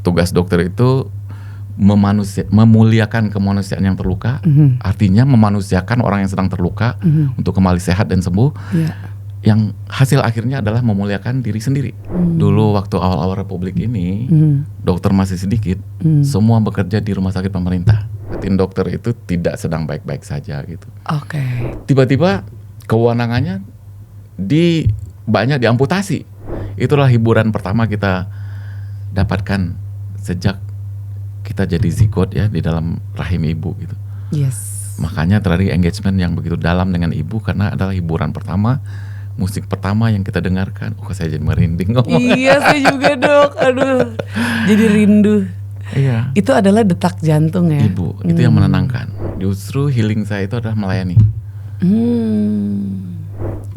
tugas dokter itu memuliakan kemanusiaan yang terluka, artinya memanusiakan orang yang sedang terluka untuk kembali sehat dan sembuh. Yang hasil akhirnya adalah memuliakan diri sendiri. Dulu waktu awal-awal Republik ini, dokter masih sedikit, semua bekerja di rumah sakit pemerintah. Tim dokter itu tidak sedang baik-baik saja gitu. Tiba-tiba kewenangannya banyak diamputasi. Itulah hiburan pertama kita dapatkan sejak kita jadi zigot ya di dalam rahim ibu gitu. Makanya terjadi engagement yang begitu dalam dengan ibu karena adalah hiburan pertama, musik pertama yang kita dengarkan. Saya jadi merinding ngomong. Iya, saya juga dok. Aduh, jadi rindu. Iya. Itu adalah detak jantung ya. Ibu, itu yang menenangkan. Justru healing saya itu adalah melayani.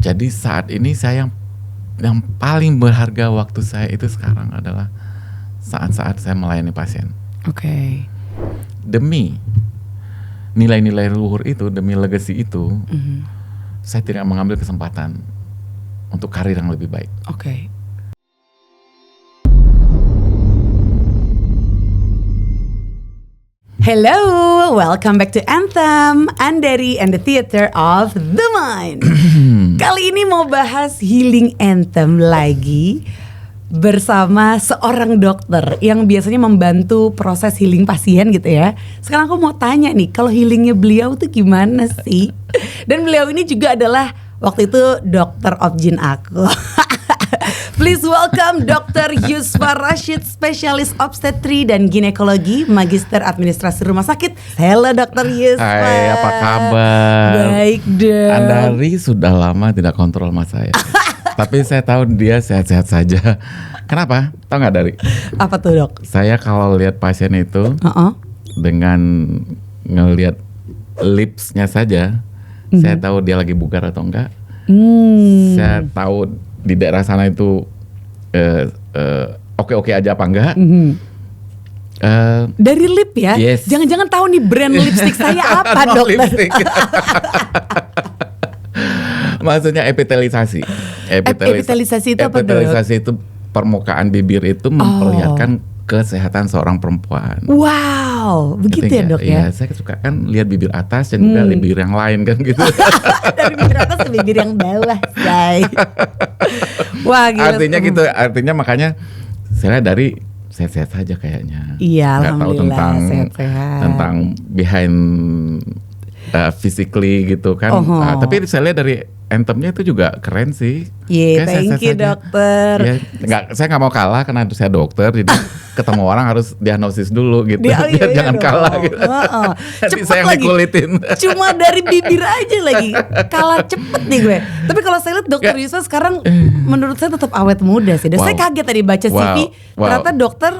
Jadi saat ini saya yang paling berharga waktu saya itu sekarang adalah saat-saat saya melayani pasien. Demi nilai-nilai luhur itu, demi legacy itu, saya tidak mengambil kesempatan untuk karir yang lebih baik. Hello, welcome back to Anthem, Andari and the Theater of the Mind. Kali ini mau bahas healing anthem lagi bersama seorang dokter yang biasanya membantu proses healing pasien gitu ya. Sekarang aku mau tanya nih, kalau healingnya beliau tuh gimana sih? Dan beliau ini juga adalah waktu itu dokter objin aku. Please welcome Dr. Yusfa Rashid, spesialis obstetri dan ginekologi, magister administrasi rumah sakit. Halo Dr. Yusfa. Hai, apa kabar? Baik dong. Andari sudah lama tidak kontrol sama saya. Tapi saya tahu dia sehat-sehat saja. Kenapa? Tahu nggak Dari? Apa tuh dok? Saya kalau lihat pasien itu dengan ngelihat lipsnya saja, saya tahu dia lagi bugar atau enggak. Saya tahu di daerah sana itu oke-oke aja apa enggak. Dari lip ya? Yes. Jangan-jangan tahu nih brand lipstick saya apa dokter? Maksudnya epitelisasi. Epitelisasi itu apa dok? Epitelisasi itu permukaan bibir itu memperlihatkan kesehatan seorang perempuan. Wow, begitu ya dok ya? Iya, saya suka kan lihat bibir atas dan juga bibir yang lain kan gitu. Dari bibir atas ke bibir yang bawah, say. Wah, gila. Artinya gitu, artinya makanya saya dari sehat-sehat saja kayaknya. Iya, nggak tahu sehat-sehat. tentang behind physically gitu kan. Tapi saya lihat dari anthemnya itu juga keren sih. Thank you dokter. Saya nggak mau kalah karena saya dokter, jadi ketemu orang harus diagnosis dulu gitu. Biar jangan kalah gitu. Nanti saya yang dikulitin. Cuma dari bibir aja lagi, kalah cepet nih gue. Tapi kalau saya lihat dokter Yusfa sekarang menurut saya tetap awet muda sih. Dan saya kaget tadi baca CV, ternyata dokter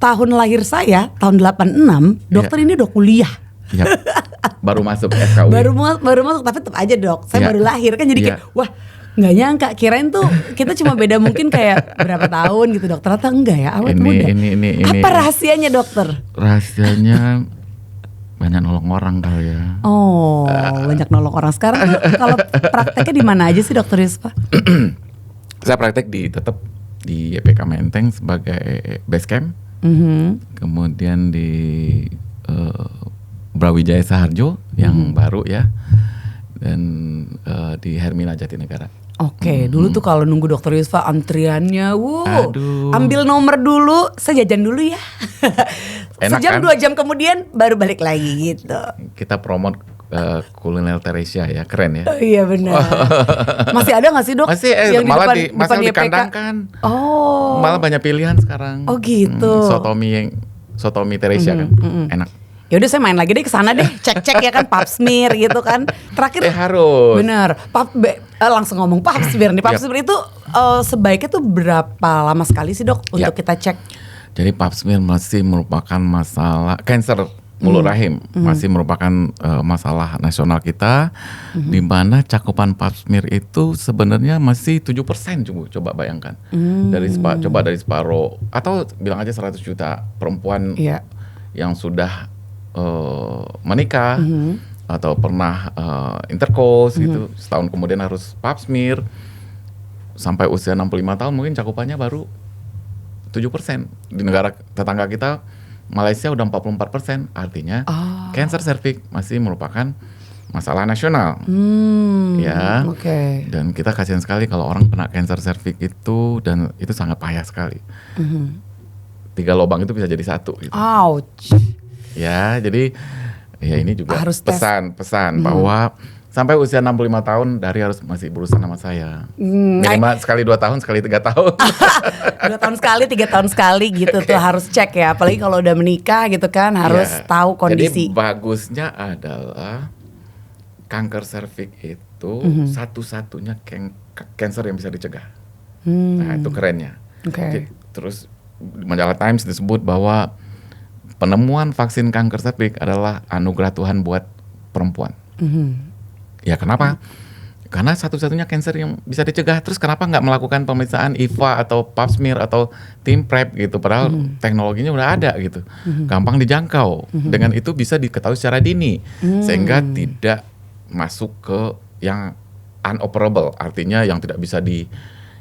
tahun lahir saya tahun 86, dokter ini udah kuliah. Baru masuk FKUI. Baru masuk, tapi tetap aja dok. Saya baru lahir kan jadi kayak wah, nggak nyangka, kirain tuh kita cuma beda mungkin kayak berapa tahun gitu dok. Ternyata enggak ya, awet muda. Ini apa rahasianya dokter? Rahasianya banyak nolong orang kali ya. Banyak nolong orang. Sekarang kalau prakteknya di mana aja sih dokter Yusfa? Saya praktek tetap di EPK Menteng sebagai base camp. Kemudian di Brawijaya Saharjo yang baru ya, dan di Hermina Jatinegara. Dulu tuh kalau nunggu dokter Yusfa antriannya, ambil nomor dulu, saya jajan dulu ya. Sejam kan? 2 jam kemudian baru balik lagi gitu. Kita promote kuliner Teresia ya, keren ya. Iya benar. Masih ada nggak sih dok? Masih, yang malah depan dikandangkan. Malah banyak pilihan sekarang. Gitu. Sotomi Teresia kan, enak. Ya udah saya main lagi deh ke sana deh, cek-cek ya kan pap smear gitu kan. Terakhir harus. Bener. Langsung ngomong pap smear nih. Pap smear itu sebaiknya tuh berapa lama sekali sih dok untuk kita cek? Jadi pap smear masih merupakan masalah kanker mulut rahim, masih merupakan masalah nasional kita, di mana cakupan pap smear itu sebenarnya masih 7%. Coba bayangkan. Dari separuh atau bilang aja 100 juta perempuan yang sudah menikah atau pernah intercourse gitu, setahun kemudian harus pap smear. Sampai usia 65 tahun mungkin cakupannya baru 7%. Di negara tetangga kita Malaysia udah 44%. Artinya kanker serviks masih merupakan masalah nasional. Ya. Dan kita kasihan sekali kalau orang kena kanker serviks itu, dan itu sangat payah sekali. 3 lubang itu bisa jadi 1 gitu. Ouch. Ya, jadi ya ini juga harus pesan bahwa sampai usia 65 tahun Dari harus masih berusaha sama saya. Minimal sekali 2 tahun, sekali 3 tahun. 2 tahun sekali, 3 tahun sekali gitu tuh harus cek ya. Apalagi kalau udah menikah gitu kan harus tahu kondisi. Jadi bagusnya adalah kanker serviks itu satu-satunya kanker yang bisa dicegah. Nah, itu kerennya. Terus majalah Times disebut bahwa penemuan vaksin kanker serviks adalah anugerah Tuhan buat perempuan. Ya kenapa? Karena satu-satunya kanker yang bisa dicegah. Terus kenapa nggak melakukan pemeriksaan IVA atau Pap smear atau TIMPREP gitu? Padahal teknologinya udah ada gitu, gampang dijangkau. Dengan itu bisa diketahui secara dini, sehingga tidak masuk ke yang unoperable, artinya yang tidak bisa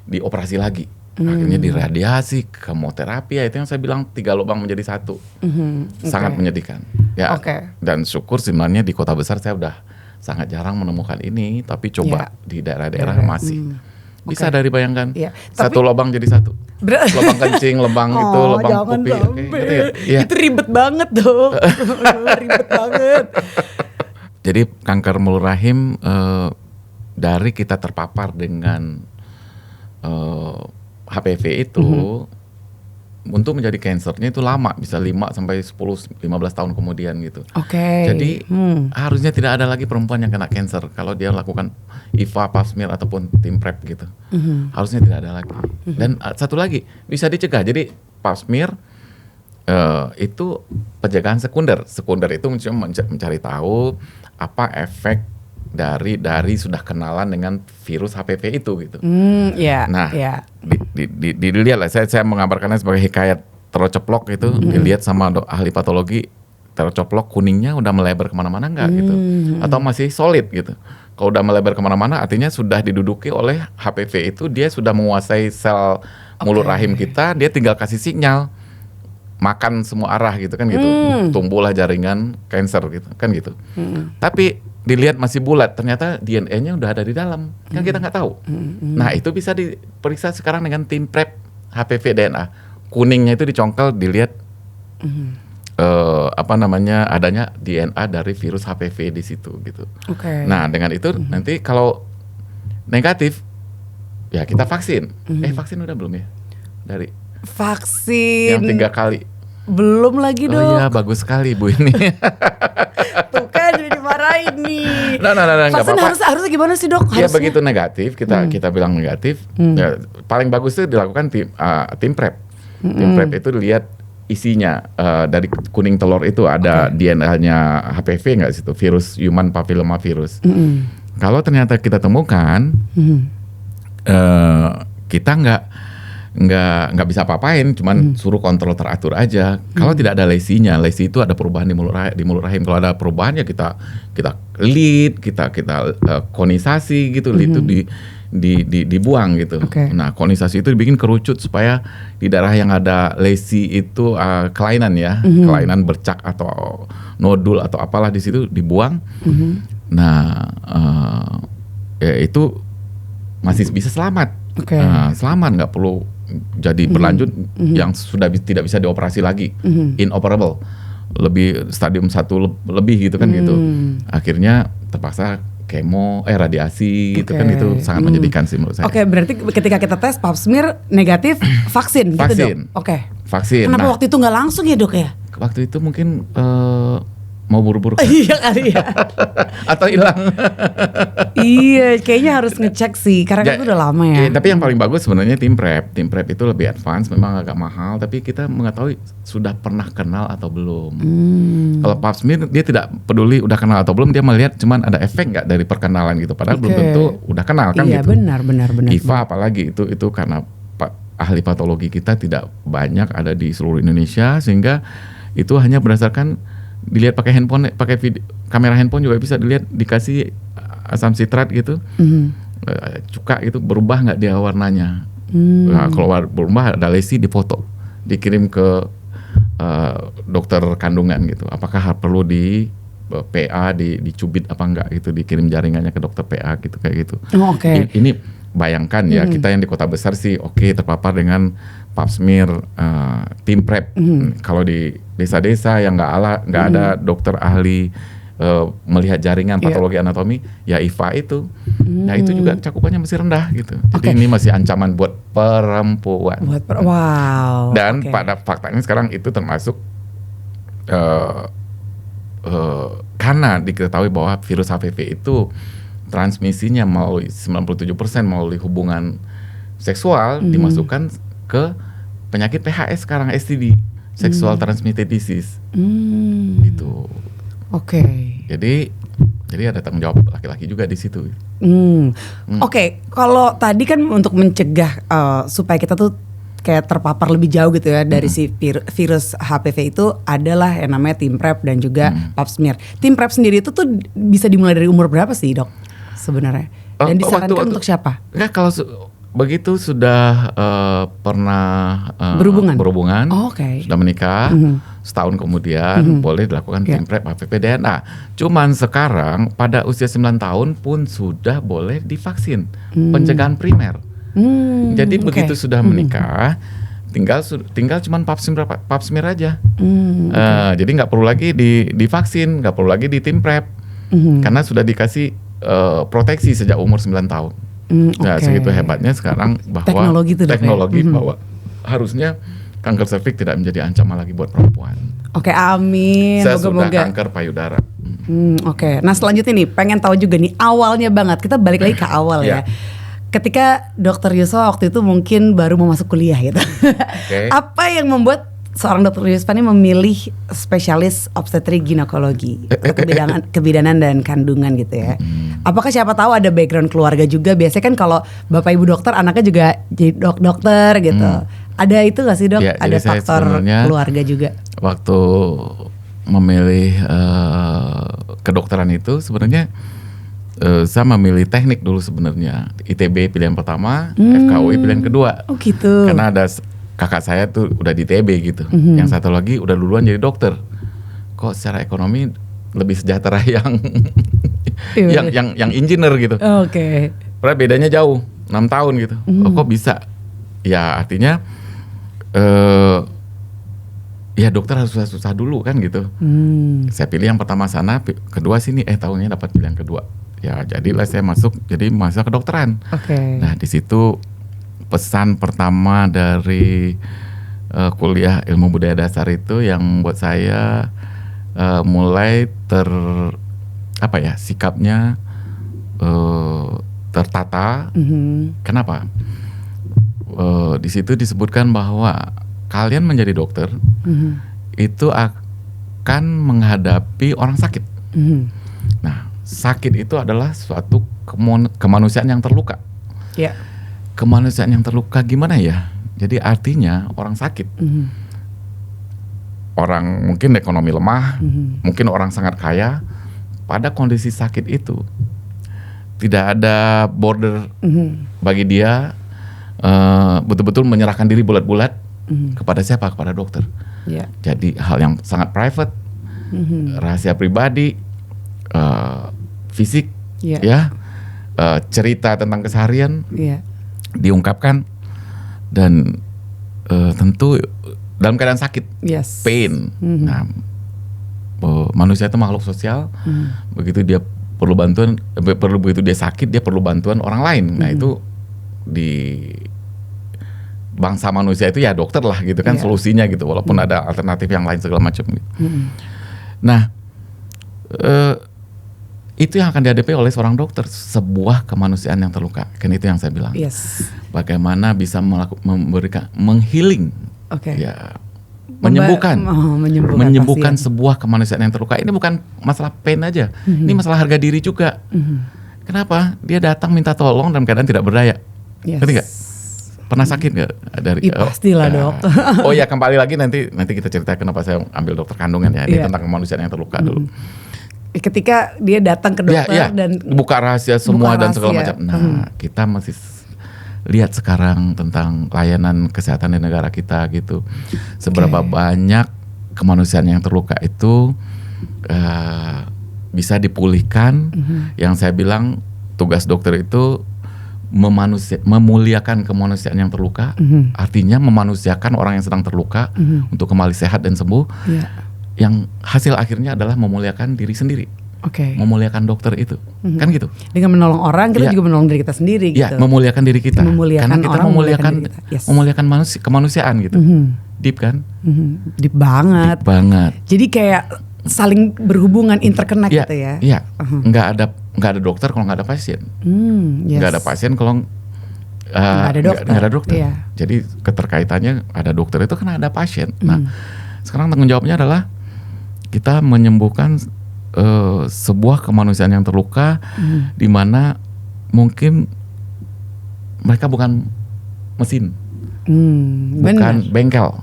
dioperasi lagi. Akhirnya diradiasi, kemoterapi, ya itu yang saya bilang 3 lubang menjadi 1. Sangat menyedihkan. Ya. Dan syukur sebenarnya di kota besar saya udah sangat jarang menemukan ini, tapi coba di daerah-daerah masih. Bisa dari bayangkan, 1 lubang jadi 1. Lubang kencing, lubang itu, lubang pupi. Itu ribet banget dong. Ribet banget. Jadi kanker mulut rahim dari kita terpapar dengan HPV itu untuk menjadi kansernya itu lama, bisa 5 sampai 10-15 tahun kemudian gitu. Jadi harusnya tidak ada lagi perempuan yang kena kanker kalau dia lakukan IVA, Pap smear ataupun TIMPREP gitu. Harusnya tidak ada lagi. Dan satu lagi bisa dicegah. Jadi Pap smear itu pencegahan sekunder. Sekunder itu mencari tahu apa efek dari sudah kenalan dengan virus HPV itu gitu. Dilihat lah, saya mengabarkannya sebagai hikayat terceplok itu, dilihat sama ahli patologi, terceplok kuningnya udah melebar kemana-mana nggak gitu, atau masih solid gitu. Kalau udah melebar kemana-mana artinya sudah diduduki oleh HPV itu, dia sudah menguasai sel mulut rahim kita, dia tinggal kasih sinyal makan semua arah gitu kan gitu, tumbuhlah jaringan kanker gitu kan gitu. Tapi dilihat masih bulat, ternyata DNA-nya udah ada di dalam, kan kita nggak tahu. Nah itu bisa diperiksa sekarang dengan TIMPREP HPV DNA. Kuningnya itu dicongkel, dilihat adanya DNA dari virus HPV di situ gitu. Nah dengan itu nanti kalau negatif, ya kita vaksin. Vaksin udah belum ya? Dari vaksin yang 3 kali. Belum lagi dok. Oh iya, bagus sekali Bu ini. Tuh kan jadi dimarahin nih. Vaksin harus gimana sih dok? Ya begitu negatif, kita bilang negatif. Ya, paling bagus itu dilakukan TIMPREP. TIMPREP itu dilihat isinya, dari kuning telur itu ada DNA-nya HPV nggak situ, virus human papilloma virus. Kalau ternyata kita temukan, kita nggak bisa apa-apain, cuman suruh kontrol teratur aja. Kalau tidak ada lesinya, lesi itu ada perubahan di mulut rahim. Kalau ada perubahan ya kita lead, kita konisasi gitu, itu dibuang gitu. Nah konisasi itu dibikin kerucut supaya di daerah yang ada lesi itu kelainan ya, kelainan bercak atau nodul atau apalah di situ dibuang. Nah ya itu masih bisa selamat. Selamat, nggak perlu jadi berlanjut yang sudah tidak bisa dioperasi lagi, inoperable, lebih stadium 1 lebih gitu kan gitu. Akhirnya terpaksa radiasi gitu kan, itu sangat menyedihkan sih menurut saya. Berarti ketika kita tes Pap smear negatif, vaksin gitu dok? Vaksin. Kenapa waktu itu nggak langsung ya dok ya? Waktu itu mungkin mau buru-buru kan? Iya kali ya. Atau hilang. Iya, kayaknya harus ngecek sih, karena itu udah lama ya. Tapi yang paling bagus sebenarnya TIMPREP. TIMPREP itu lebih advance, memang agak mahal, tapi kita mengetahui sudah pernah kenal atau belum. Kalau Pap smear dia tidak peduli udah kenal atau belum, dia melihat cuman ada efek nggak dari perkenalan gitu. Padahal belum tentu udah kenal kan gitu. Iya benar. IVA apalagi itu karena ahli patologi kita tidak banyak ada di seluruh Indonesia, sehingga itu hanya berdasarkan dilihat pakai handphone, pakai kamera handphone juga bisa dilihat, dikasih asam sitrat gitu, cuka gitu, berubah nggak dia warnanya. Nah, kalau berubah ada lesi, difoto. dikirim ke dokter kandungan gitu. Apakah perlu di PA dicubit apa enggak gitu, dikirim jaringannya ke dokter PA gitu kayak gitu. Ini bayangkan ya, kita yang di kota besar sih terpapar dengan pap smear, tim prep. Kalau di desa-desa yang nggak ada dokter ahli melihat jaringan patologi anatomi, ya IVA itu. Nah itu juga cakupannya masih rendah gitu. Jadi ini masih ancaman buat perempuan. Wow. Dan pada faktanya sekarang itu termasuk karena diketahui bahwa virus HPV itu transmisinya melalui 97% melalui hubungan seksual, dimasukkan ke penyakit PHS sekarang, STD, sexual transmitted disease. Gitu. Jadi ada tanggung jawab laki-laki juga di situ. Kalau tadi kan untuk mencegah supaya kita tuh kayak terpapar lebih jauh gitu ya dari si virus HPV itu adalah yang namanya tim prep dan juga pap smear. Tim prep sendiri itu tuh bisa dimulai dari umur berapa sih, Dok? Sebenarnya. Dan disarankan untuk siapa? Enggak, kalau begitu sudah pernah berhubungan, sudah menikah, setahun kemudian boleh dilakukan tim prep HPV DNA. Cuman sekarang pada usia 9 tahun pun sudah boleh divaksin pencegahan primer. Jadi begitu sudah menikah, tinggal cuman pap smear aja. Jadi nggak perlu lagi divaksin, nggak perlu lagi di tim prep, karena sudah dikasih proteksi sejak umur 9 tahun. Nah, segitu hebatnya sekarang bahwa teknologi bahwa harusnya kanker serviks tidak menjadi ancaman lagi buat perempuan. Amin. Sesudah kanker payudara. Nah selanjutnya nih, pengen tahu juga nih awalnya banget. Kita balik lagi ke awal ya. Ketika Dokter Yusfa waktu itu mungkin baru mau masuk kuliah gitu. Apa yang membuat seorang Dokter Yusfa ini memilih spesialis obstetrik ginekologi, kebidanan dan kandungan gitu ya? Apakah siapa tahu ada background keluarga juga? Biasanya kan kalau bapak ibu dokter, anaknya juga jadi dokter gitu. Ada itu nggak sih, Dok? Ya, ada faktor keluarga juga. Waktu memilih kedokteran itu sebenarnya saya memilih teknik dulu sebenarnya. ITB pilihan pertama, FKUI pilihan kedua. Gitu. Karena ada kakak saya tuh udah di ITB gitu. Yang satu lagi udah duluan jadi dokter. Kok secara ekonomi lebih sejahtera yang yang engineer gitu. Padahal bedanya jauh, 6 tahun gitu. Kok bisa? Ya artinya ya dokter harus susah-susah dulu kan gitu. Saya pilih yang pertama sana, kedua sini, tahunnya dapat pilihan kedua. Ya jadilah saya masuk kedokteran. Nah di situ pesan pertama dari kuliah ilmu budaya dasar itu yang buat saya mulai sikapnya tertata. Kenapa? Di situ disebutkan bahwa kalian menjadi dokter itu akan menghadapi orang sakit. Nah, sakit itu adalah suatu kemanusiaan yang terluka. Kemanusiaan yang terluka gimana ya? Jadi artinya orang sakit, orang mungkin ekonomi lemah, mungkin orang sangat kaya, pada kondisi sakit itu tidak ada border bagi dia, betul-betul menyerahkan diri bulat-bulat kepada siapa? Kepada dokter. Jadi hal yang sangat private, rahasia pribadi, fisik, cerita tentang keseharian diungkapkan dan tentu dalam keadaan sakit, pain. Nah, manusia itu makhluk sosial. Begitu dia perlu bantuan, begitu dia sakit dia perlu bantuan orang lain. Nah itu di bangsa manusia itu ya dokter lah gitu kan solusinya gitu, walaupun ada alternatif yang lain segala macam gitu. Nah itu yang akan dihadapi oleh seorang dokter, sebuah kemanusiaan yang terluka. Kan itu yang saya bilang. Bagaimana bisa memberikan menghealing, menyembuhkan sebuah kemanusiaan yang terluka. Ini bukan masalah pain aja, ini masalah harga diri juga. Kenapa? Dia datang minta tolong dalam keadaan tidak berdaya. Ngerti nggak? Pernah sakit nggak dari? Pastilah dok. Oh ya, kembali lagi nanti kita cerita kenapa saya ambil dokter kandungan ya. Ini tentang kemanusiaan yang terluka dulu. Ketika dia datang ke dokter dan buka rahasia semua dan segala macam. Nah, kita masih lihat sekarang tentang layanan kesehatan di negara kita gitu. Seberapa banyak kemanusiaan yang terluka itu bisa dipulihkan. Yang saya bilang tugas dokter itu memuliakan kemanusiaan yang terluka, artinya memanusiakan orang yang sedang terluka untuk kembali sehat dan sembuh. Yang hasil akhirnya adalah memuliakan diri sendiri, memuliakan dokter itu, kan gitu. Dengan menolong orang kita juga menolong diri kita sendiri. Gitu. Memuliakan diri kita, karena kita memuliakan kemanusiaan gitu. Deep kan? Deep banget. Jadi kayak saling berhubungan, interconnect gitu ya. Iya. Nggak ada dokter kalau nggak ada pasien. Nggak ada pasien kalau nggak ada dokter. Jadi keterkaitannya ada dokter itu karena ada pasien. Nah, sekarang tanggung jawabnya adalah kita menyembuhkan sebuah kemanusiaan yang terluka, di mana mungkin mereka bukan mesin, bukan bengkel,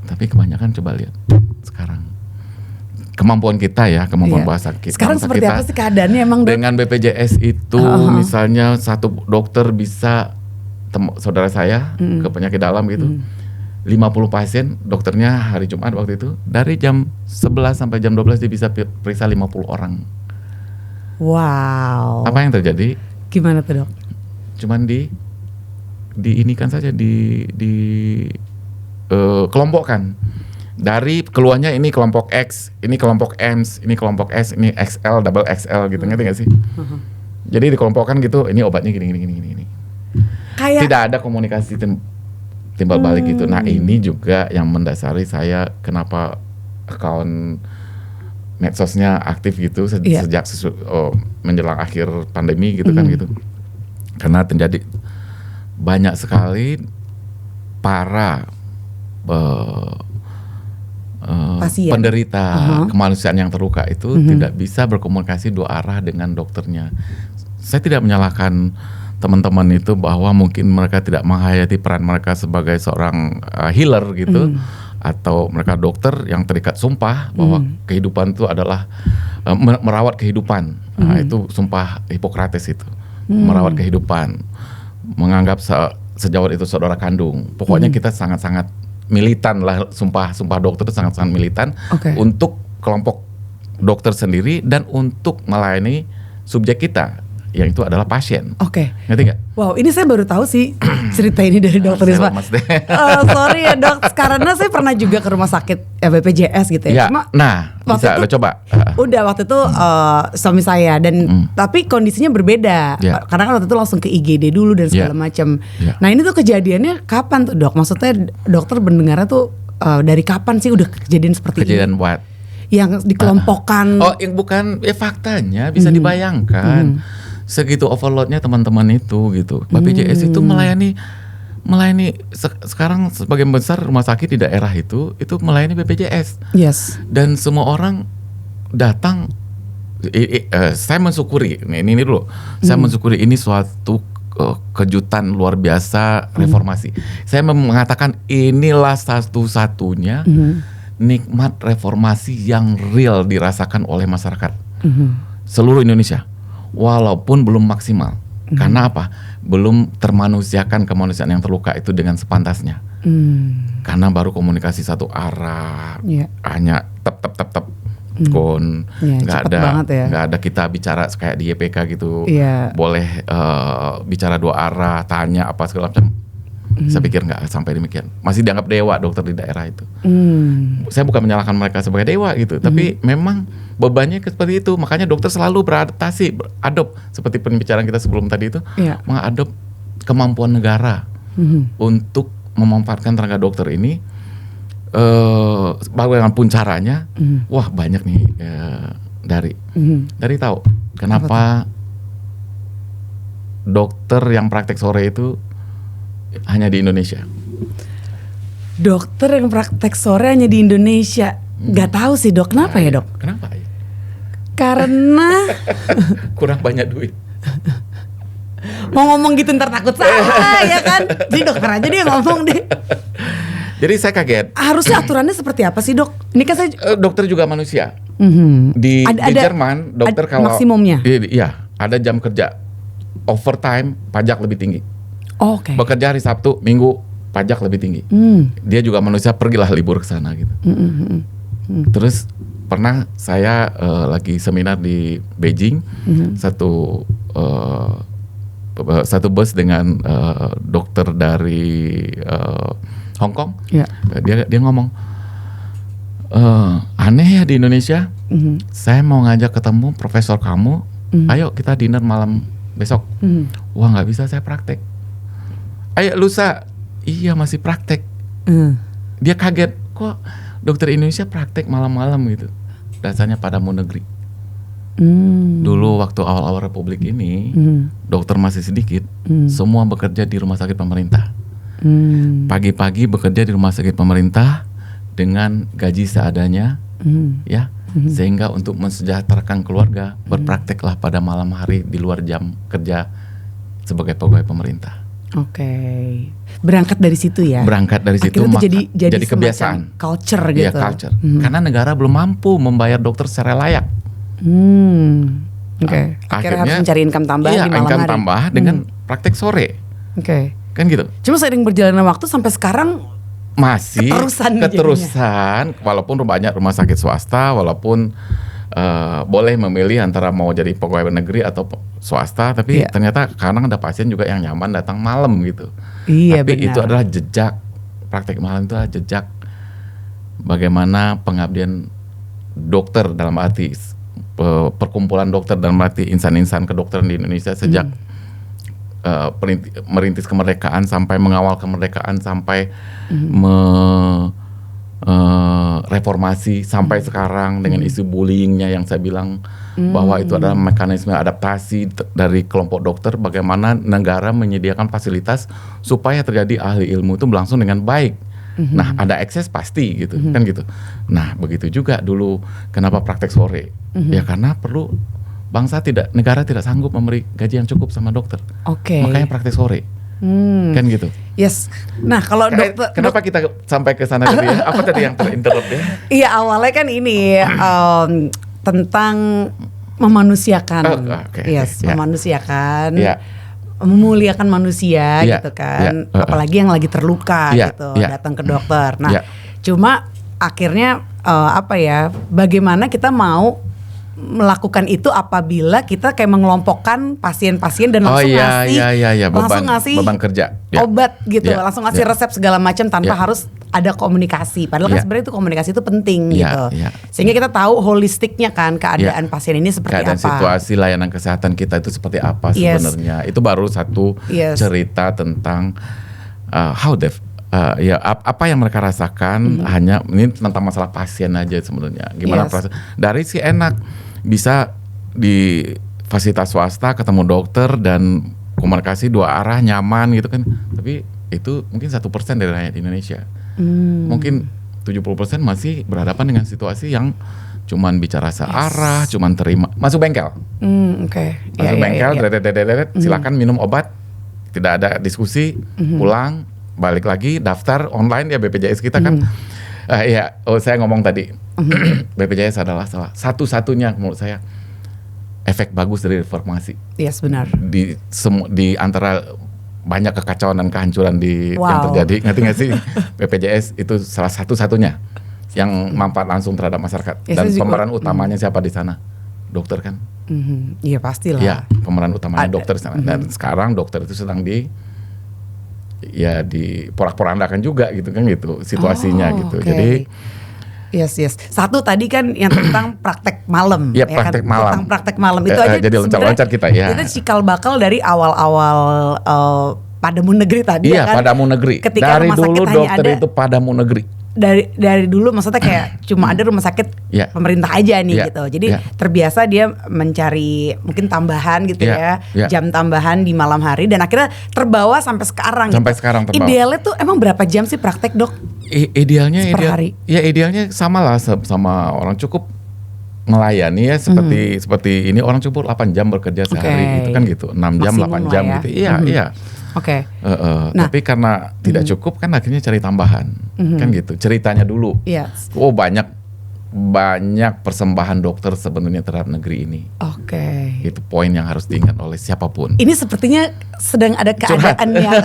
tapi kebanyakan coba lihat sekarang. Kemampuan kita ya, kemampuan bahasa kita. Sekarang seperti apa sih keadaannya emang? Dengan BPJS itu misalnya satu dokter bisa, saudara saya ke penyakit dalam gitu, 50 pasien, dokternya hari Jumat waktu itu, dari jam 11 sampai jam 12 dia bisa periksa 50 orang. Wow. Apa yang terjadi? Gimana tuh dok? Cuman diinikan saja, kelompokkan. Dari keluarnya ini kelompok X, ini kelompok M, ini kelompok S, ini XL, double XL gitu, ngerti gak sih? Jadi dikelompokkan gitu, ini obatnya gini. Kayak tidak ada komunikasi timbal balik gitu. Nah ini juga yang mendasari saya kenapa akun medsosnya aktif gitu sejak menjelang akhir pandemi gitu kan gitu. Karena terjadi banyak sekali para penderita kemanusiaan yang terluka itu tidak bisa berkomunikasi dua arah dengan dokternya. Saya tidak menyalahkan teman-teman itu bahwa mungkin mereka tidak menghayati peran mereka sebagai seorang healer gitu, atau mereka dokter yang terikat sumpah bahwa kehidupan itu adalah merawat kehidupan. Nah, itu sumpah Hipokrates itu, merawat kehidupan, menganggap sejauh itu saudara kandung. Pokoknya kita sangat-sangat militan lah, sumpah dokter itu sangat-sangat militan untuk kelompok dokter sendiri dan untuk melayani subjek kita, yang itu adalah pasien. Ngerti nggak? Wow, ini saya baru tahu sih cerita ini dari dokter Risma. Sorry ya dok, karena saya pernah juga ke rumah sakit BPJS gitu ya. Cuma, bisa lo coba. Udah waktu itu suami saya dan tapi kondisinya berbeda. Karena kan waktu itu langsung ke IGD dulu dan segala macam. Nah ini tuh kejadiannya kapan tuh dok? Maksudnya dokter mendengarnya tuh dari kapan sih udah kejadian seperti ini? Kejadian what? Yang dikelompokkan. Yang bukan faktanya bisa dibayangkan. Segitu overloadnya teman-teman itu gitu. BPJS itu melayani sekarang sebagian besar rumah sakit di daerah itu melayani BPJS. Dan semua orang datang. Saya mensyukuri ini dulu. Saya mensyukuri ini suatu kejutan luar biasa reformasi. Saya mengatakan inilah satu-satunya nikmat reformasi yang real dirasakan oleh masyarakat seluruh Indonesia. Walaupun belum maksimal. Karena apa? Belum termanusiakan kemanusiaan yang terluka itu dengan sepantasnya. Karena baru komunikasi satu arah, hanya tep nggak ada kita bicara kayak di YPK gitu. Boleh bicara dua arah, tanya apa segala macam. Saya pikir nggak sampai demikian. Masih dianggap dewa dokter di daerah itu. Saya bukan menyalahkan mereka sebagai dewa gitu, tapi memang bebannya seperti itu. Makanya dokter selalu beradaptasi, seperti pembicaraan kita sebelum tadi itu, mengadop kemampuan negara untuk memanfaatkan tenaga dokter ini. Bagaimanapun caranya, wah banyak nih dari tahu kenapa dokter yang praktek sore itu hanya di Indonesia. Dokter yang praktek sore hanya di Indonesia. Gak tahu sih dok, kenapa ya dok? Kenapa ya? Karena kurang banyak duit. Mau ngomong gitu ntar takut salah ya kan? Jadi dokter aja dia ngomong deh. Jadi saya kaget. Harusnya aturannya seperti apa sih dok? Ini kan saya dokter juga manusia. Di Jerman dokter kalau maksimumnya. Iya, ada jam kerja overtime, pajak lebih tinggi. Oke. Bekerja hari Sabtu, Minggu pajak lebih tinggi. Dia juga manusia, pergilah libur ke sana gitu. Terus pernah saya lagi seminar di Beijing, satu bus dengan dokter dari Hong Kong. Dia ngomong, aneh ya di Indonesia. Saya mau ngajak ketemu profesor kamu, ayo kita dinner malam besok. Wah, nggak bisa, saya praktek. Ayo lusa, iya masih praktek. Dia kaget, kok dokter Indonesia praktek malam-malam gitu. Dasarnya padamu negeri. Dulu waktu awal-awal Republik ini, dokter masih sedikit, semua bekerja di rumah sakit pemerintah. Pagi-pagi bekerja di rumah sakit pemerintah dengan gaji seadanya, ya, sehingga untuk mensejahterakan keluarga berprakteklah pada malam hari di luar jam kerja sebagai pegawai pemerintah. Oke, berangkat dari situ ya. Berangkat dari situ, maka jadi kebiasaan, culture gitu. Ya, culture. Karena negara belum mampu membayar dokter secara layak. Akhirnya harus mencari income tambahan di malam income hari. tambah dengan praktek sore. Kan gitu. Cuma seiring berjalannya waktu sampai sekarang masih keterusan, walaupun banyak rumah sakit swasta, walaupun boleh memilih antara mau jadi pegawai negeri atau swasta, tapi ternyata kadang ada pasien juga yang nyaman datang malam gitu. Tapi benar. Itu adalah jejak, praktek malam itu adalah jejak bagaimana pengabdian dokter dalam arti perkumpulan dokter dalam arti insan-insan kedokteran di Indonesia sejak merintis kemerdekaan sampai mengawal kemerdekaan sampai reformasi sampai sekarang dengan isu bullyingnya yang saya bilang bahwa itu adalah mekanisme adaptasi dari kelompok dokter, bagaimana negara menyediakan fasilitas supaya terjadi ahli ilmu itu berlangsung dengan baik. Nah, ada ekses pasti gitu, kan gitu. Nah, begitu juga dulu kenapa praktek sore? Ya karena perlu negara tidak sanggup memberi gaji yang cukup sama dokter. Makanya praktek sore. Kan gitu. Yes. Nah, kalau dokter, kenapa kita sampai ke sana tadi ya? Apa tadi yang terinterrupt ya? Iya, awalnya kan ini tentang memanusiakan. Memanusiakan. Memuliakan manusia gitu kan. Apalagi yang lagi terluka gitu, datang ke dokter. Nah, cuma akhirnya bagaimana kita mau melakukan itu apabila kita kayak mengelompokkan pasien-pasien dan langsung ngasih beban kerja, obat gitu, langsung ngasih resep segala macam tanpa harus ada komunikasi. Padahal kan sebenarnya itu komunikasi itu penting gitu. Sehingga kita tahu holistiknya kan keadaan pasien ini seperti keadaan apa. Situasi layanan kesehatan kita itu seperti apa sebenarnya. Itu baru satu cerita tentang apa yang mereka rasakan. Hanya ini tentang masalah pasien aja sebenarnya. Gimana perasaan dari si enak bisa di fasilitas swasta ketemu dokter dan komunikasi dua arah nyaman gitu kan. Tapi itu mungkin 1% dari rakyat Indonesia. Mungkin 70% masih berhadapan dengan situasi yang cuman bicara searah, cuman terima, masuk bengkel. Masuk bengkel, silakan minum obat, tidak ada diskusi, pulang, balik lagi, daftar online ya BPJS kita kan. Saya ngomong tadi, BPJS adalah salah satu-satunya menurut saya efek bagus dari reformasi. Yes, benar. Di antara banyak kekacauan dan kehancuran yang terjadi, ngerti nggak sih? BPJS itu salah satu-satunya yang manfaat langsung terhadap masyarakat. Dan pemeran utamanya siapa di sana? Dokter kan? Iya pastilah. Ya, pemeran utamanya dokter di sana. Dan sekarang dokter itu sedang di porak-porandakan juga gitu kan gitu situasinya gitu. Jadi satu tadi kan yang tentang praktek malam. Praktek malam. Tentang praktek malam itu aja jadi loncat-loncat kita ya. Itu cikal bakal dari awal-awal Padamu Negeri tadi kan. Iya, Padamu Negeri. Ketika dari rumah sakit dulu dokter hanya ada, itu Padamu Negeri. Dari dulu maksudnya kayak cuma ada rumah sakit pemerintah aja nih gitu. Jadi terbiasa dia mencari mungkin tambahan gitu jam tambahan di malam hari dan akhirnya terbawa sampai sekarang. Sekarang terbawa. Idealnya tuh emang berapa jam sih praktek, Dok? Idealnya hari. Ya idealnya sama lah sama orang cukup melayani ya seperti ini orang cukup 8 jam bekerja sehari gitu kan gitu. 6 jam, maksimum 8 jam gitu. Iya. Tapi karena tidak cukup kan akhirnya cari tambahan kan gitu. Ceritanya dulu. Yes. Banyak banyak persembahan dokter sebenarnya terhadap negeri ini. Oke. Itu poin yang harus diingat oleh siapapun. Ini sepertinya sedang ada keadaan yang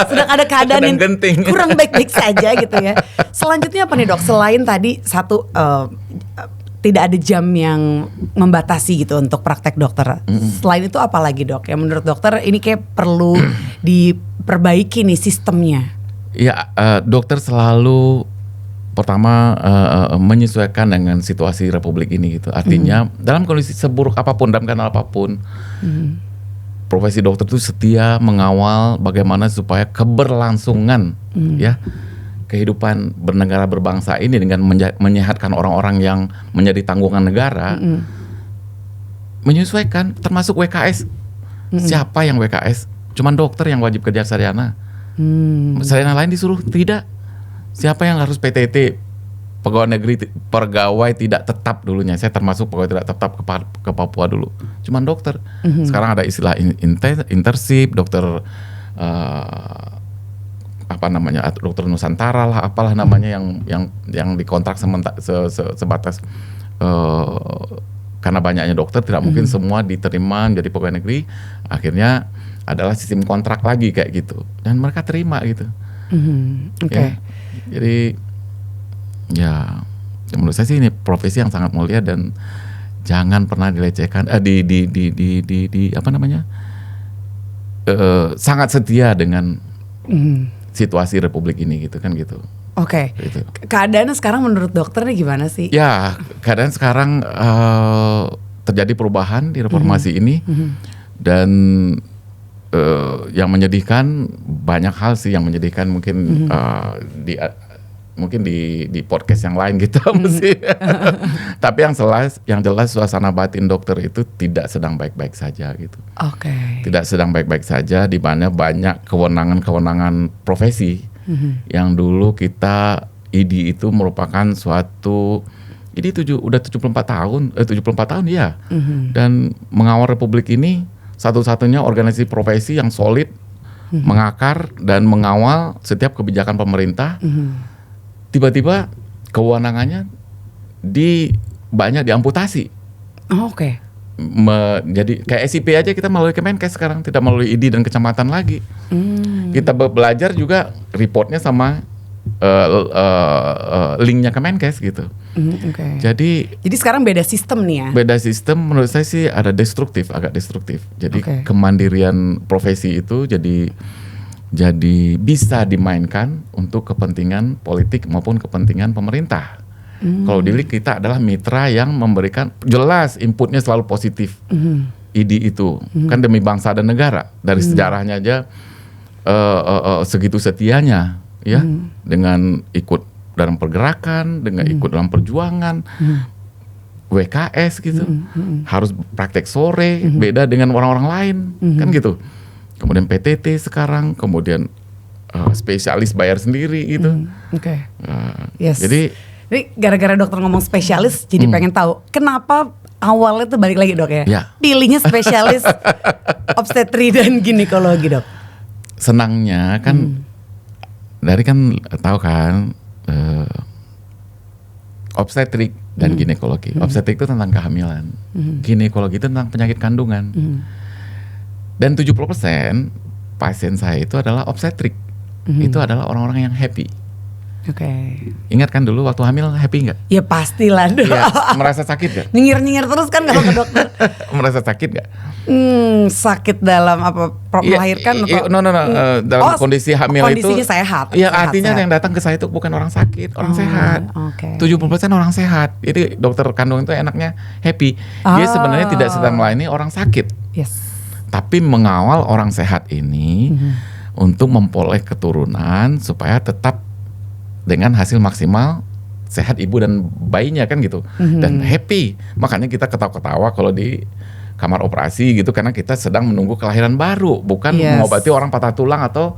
sedang ada keadaan yang genting. kurang baik-baik saja gitu ya. Selanjutnya apa nih dok? Selain tadi satu tidak ada jam yang membatasi gitu untuk praktek dokter. Selain itu apa lagi dok? Yang menurut dokter ini kayak perlu diperbaiki nih sistemnya. Ya, dokter selalu pertama menyesuaikan dengan situasi Republik ini gitu. Artinya dalam kondisi seburuk apapun, dalam keadaan apapun, profesi dokter itu setia mengawal bagaimana supaya keberlangsungan ya kehidupan bernegara berbangsa ini dengan menyehatkan orang-orang yang menjadi tanggungan negara, menyesuaikan termasuk WKS. Siapa yang WKS? Cuman dokter yang wajib kerja sarjana. Sarjana lain disuruh tidak. Siapa yang harus PTT? Pegawai negeri, pegawai tidak tetap dulunya. Saya termasuk pegawai tidak tetap ke Papua dulu. Cuman dokter. Sekarang ada istilah internship, dokter apa namanya, dokter Nusantara lah, apalah namanya yang dikontrak sebatas karena banyaknya dokter tidak mungkin semua diterima menjadi pegawai negeri. Akhirnya adalah sistem kontrak lagi kayak gitu. Dan mereka terima gitu. Oke. Jadi ya menurut saya sih ini profesi yang sangat mulia dan jangan pernah dilecehkan. Apa namanya? Sangat setia dengan situasi Republik ini gitu kan gitu. Oke. Gitu. Keadaannya sekarang menurut dokter nih gimana sih? Ya, keadaan sekarang terjadi perubahan di reformasi ini dan yang menyedihkan banyak hal sih yang menyedihkan mungkin mungkin di podcast yang lain gitu mesti. Tapi yang jelas suasana batin dokter itu tidak sedang baik-baik saja gitu. Oke. Tidak sedang baik-baik saja, di mana banyak kewenangan-kewenangan profesi yang dulu kita ID itu merupakan suatu udah 74 tahun ya. Dan mengawal Republik ini satu-satunya organisasi profesi yang solid, mengakar dan mengawal setiap kebijakan pemerintah. Tiba-tiba kewenangannya banyak diamputasi. Oke. Jadi kayak SIP aja kita melalui Kemenkes sekarang, tidak melalui ID dan kecamatan lagi. Kita belajar juga reportnya sama linknya Kemenkes gitu. Jadi sekarang beda sistem nih ya? Beda sistem menurut saya sih agak destruktif. Jadi kemandirian profesi itu jadi bisa dimainkan untuk kepentingan politik maupun kepentingan pemerintah. Kalau di LIK kita adalah mitra yang memberikan jelas inputnya selalu positif. ID itu kan demi bangsa dan negara. Dari sejarahnya aja segitu setianya ya, dengan ikut dalam pergerakan, dengan ikut dalam perjuangan, WKS gitu, harus praktek sore, beda dengan orang-orang lain, kan gitu. Kemudian PTT sekarang, kemudian spesialis bayar sendiri gitu. Jadi gara-gara dokter ngomong spesialis, jadi pengen tahu kenapa awalnya tuh balik lagi dok ya? Pilihnya spesialis obstetri dan ginekologi dok. Senangnya kan dari kan tahu kan obstetrik dan ginekologi. Obstetrik itu tentang kehamilan, ginekologi itu tentang penyakit kandungan. Dan 70% pasien saya itu adalah obstetrik. Itu adalah orang-orang yang happy. Ingat kan dulu waktu hamil happy nggak? Ya pastilah dong. Ya, merasa sakit nggak? Nyengir-nyengir terus kan kalau ke dokter. Merasa sakit nggak? Sakit dalam apa? Melahirkan atau? Dalam kondisi hamil kondisinya itu. sehat. Ya artinya yang datang ke saya itu bukan orang sakit, orang sehat. 70% orang sehat. Jadi dokter kandungan itu enaknya happy. Dia sebenarnya tidak sedang melayani orang sakit. Tapi mengawal orang sehat ini untuk memperoleh keturunan supaya tetap dengan hasil maksimal sehat ibu dan bayinya kan gitu. Dan happy. Makanya kita ketawa-ketawa kalau di kamar operasi gitu, karena kita sedang menunggu kelahiran baru, bukan mengobati orang patah tulang atau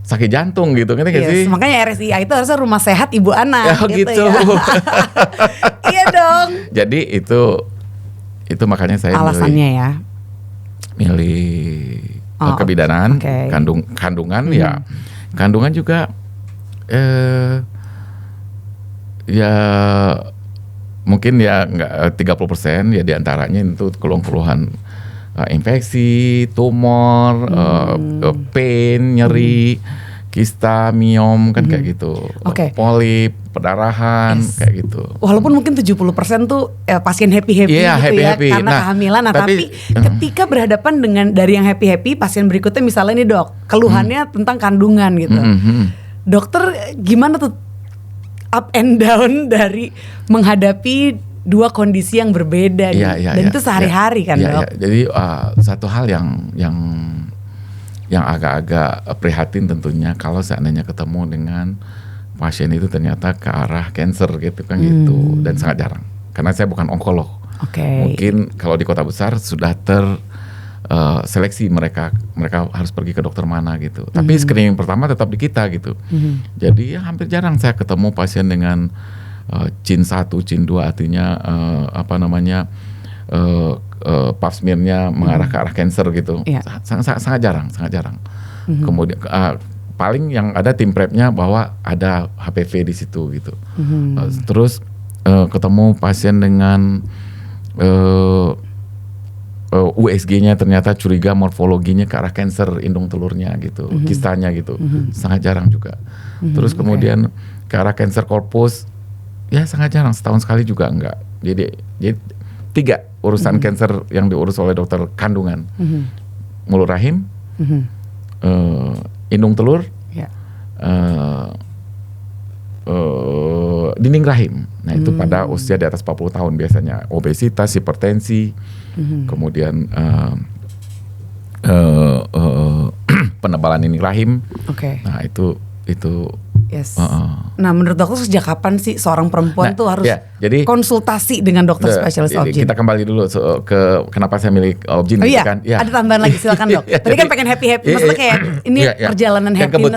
sakit jantung gitu kan sih? Makanya RSIA itu harusnya rumah sehat ibu anak gitu ya. Iya dong. Jadi itu makanya saya alasannya milih kebidanan, kandungan ya. Kandungan juga ya mungkin ya nggak 30% ya diantaranya itu keluhan-keluhan infeksi, tumor, pain, nyeri, kista, miom kan kayak gitu, polip, perdarahan kayak gitu. Walaupun mungkin 70% tuh pasien happy-happy gitu happy. Karena kehamilan. Tapi ketika berhadapan dengan dari yang happy-happy, pasien berikutnya misalnya nih dok, keluhannya tentang kandungan gitu. Dokter gimana tuh up and down dari menghadapi dua kondisi yang berbeda dan itu sehari-hari kan dok? Jadi satu hal yang agak-agak prihatin tentunya kalau seandainya ketemu dengan pasien itu ternyata ke arah cancer gitu kan gitu, dan sangat jarang karena saya bukan onkolog. Mungkin kalau di kota besar sudah seleksi mereka harus pergi ke dokter mana gitu. Tapi screening pertama tetap di kita gitu. Jadi ya hampir jarang saya ketemu pasien dengan CIN 1, CIN 2 artinya pap smear-nya mengarah ke arah cancer gitu. Sangat jarang. Kemudian paling yang ada tim prep-nya bahwa ada HPV di situ gitu. Terus ketemu pasien dengan USG-nya ternyata curiga morfologinya ke arah cancer indung telurnya gitu, kistanya gitu. Sangat jarang juga. Terus kemudian ke arah cancer korpus ya sangat jarang, setahun sekali juga enggak. Jadi 3 urusan cancer yang diurus oleh dokter kandungan. Mulut rahim, indung telur, dinding rahim. Nah itu pada usia di atas 40 tahun biasanya. Obesitas, hipertensi, kemudian penebalan dinding rahim. Nah itu. Nah menurut dokter sejak kapan sih seorang perempuan tuh harus konsultasi dengan dokter spesialis OB-GYN? Kita kembali dulu ke kenapa saya milih OB-GYN gitu kan? Ada tambahan lagi silakan dok. Tadi kan pengen happy, maksudnya kayak ini perjalanan happiness.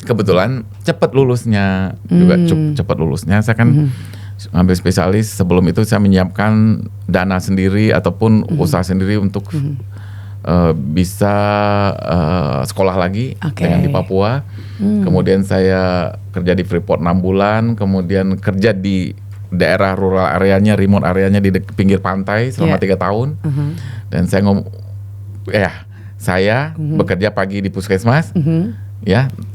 Kebetulan cepat lulusnya juga cepat lulusnya. Saya kan ambil spesialis, sebelum itu saya menyiapkan dana sendiri ataupun usaha sendiri untuk bisa sekolah lagi dengan di Papua. Kemudian saya kerja di Freeport 6 bulan, kemudian kerja di daerah rural areanya, remote areanya di pinggir pantai selama 3 tahun. Dan saya bekerja pagi di puskesmas,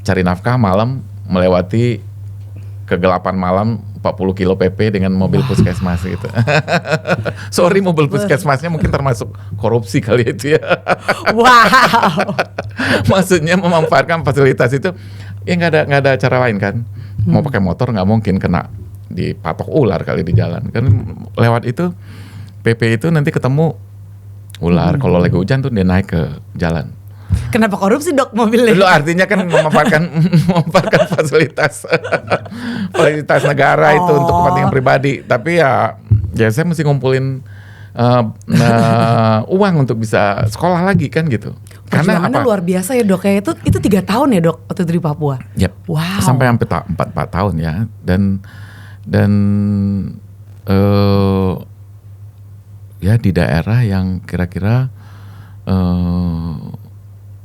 cari nafkah, malam melewati kegelapan malam 40 kilo PP dengan mobil puskesmas gitu. Sorry, mobil puskesmasnya mungkin termasuk korupsi kali itu ya. Wow. Maksudnya memanfaatkan fasilitas itu, ya nggak ada cara lain kan. Mau pakai motor nggak mungkin kena dipatok ular kali di jalan. Kan lewat itu PP itu nanti ketemu ular. Kalau lagi hujan tuh dia naik ke jalan. Kenapa korupsi dok mobilnya? Lo artinya kan memanfaatkan fasilitas negara itu untuk kepentingan pribadi. Tapi ya saya mesti ngumpulin uang untuk bisa sekolah lagi kan gitu. Karena luar biasa ya dok. Kayak itu 3 tahun ya dok waktu itu di Papua. Wow. Sampai 4 tahun ya. Dan ya di daerah yang kira-kira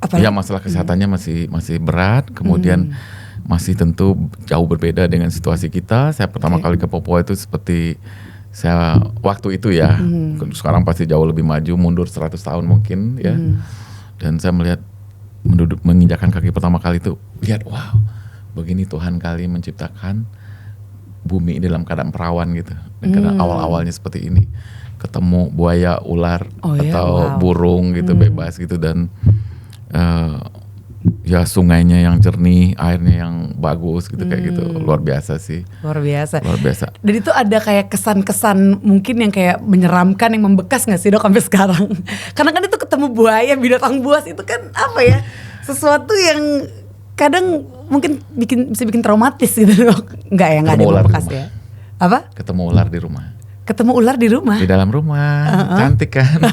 ya masalah kesehatannya masih berat, kemudian masih tentu jauh berbeda dengan situasi kita. Saya pertama kali ke Papua itu seperti saya waktu itu ya, sekarang pasti jauh lebih maju, mundur 100 tahun mungkin ya. Dan saya melihat menginjakkan kaki pertama kali itu, lihat wow, begini Tuhan kali menciptakan bumi dalam keadaan perawan gitu. Dan keadaan awal-awalnya seperti ini, ketemu buaya, ular atau burung gitu bebas gitu, dan ya sungainya yang jernih, airnya yang bagus gitu kayak gitu. Luar biasa sih. Luar biasa. Dan itu ada kayak kesan-kesan mungkin yang kayak menyeramkan yang membekas nggak sih dok sampai sekarang? Karena kan itu ketemu buaya, binatang buas itu kan apa ya? Sesuatu yang kadang mungkin bisa bikin traumatis gitu dok. Nggak ya, nggak ada membekas ya. Apa? Ketemu ular di rumah. Ketemu ular di rumah? Di dalam rumah. Cantik kan?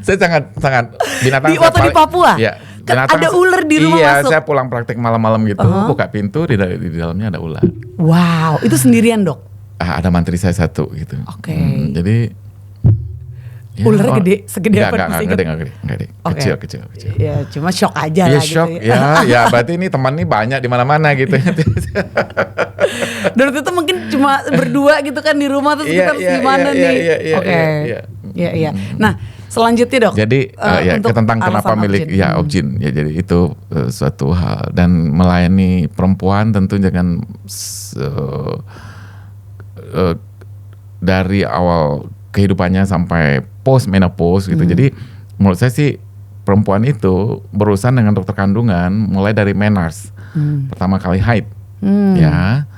Saya sangat binatang. Waktu di Papua? Ya, ada ular di rumah masuk? Iya, saya pulang praktek malam-malam gitu, buka pintu, di dalamnya ada ular. Wow, itu sendirian dok? Ada mantri saya 1 gitu. Oke. Jadi Ya, Ularnya gede, segede apa? Enggak gede. Okay. Kecil. Ya, cuma shock aja lah gitu. Shock, ya berarti ini teman nih banyak di mana-mana gitu. Dan waktu itu mungkin cuma berdua gitu kan di rumah, terus kita harus gimana nih? Oke. Iya. Nah, selanjutnya dok. Jadi tentang kenapa milik Opjin. Ya jadi itu suatu hal, dan melayani perempuan tentu jangan dari awal kehidupannya sampai post menopause gitu. Jadi menurut saya sih perempuan itu berurusan dengan dokter kandungan mulai dari menars, pertama kali haid, ya,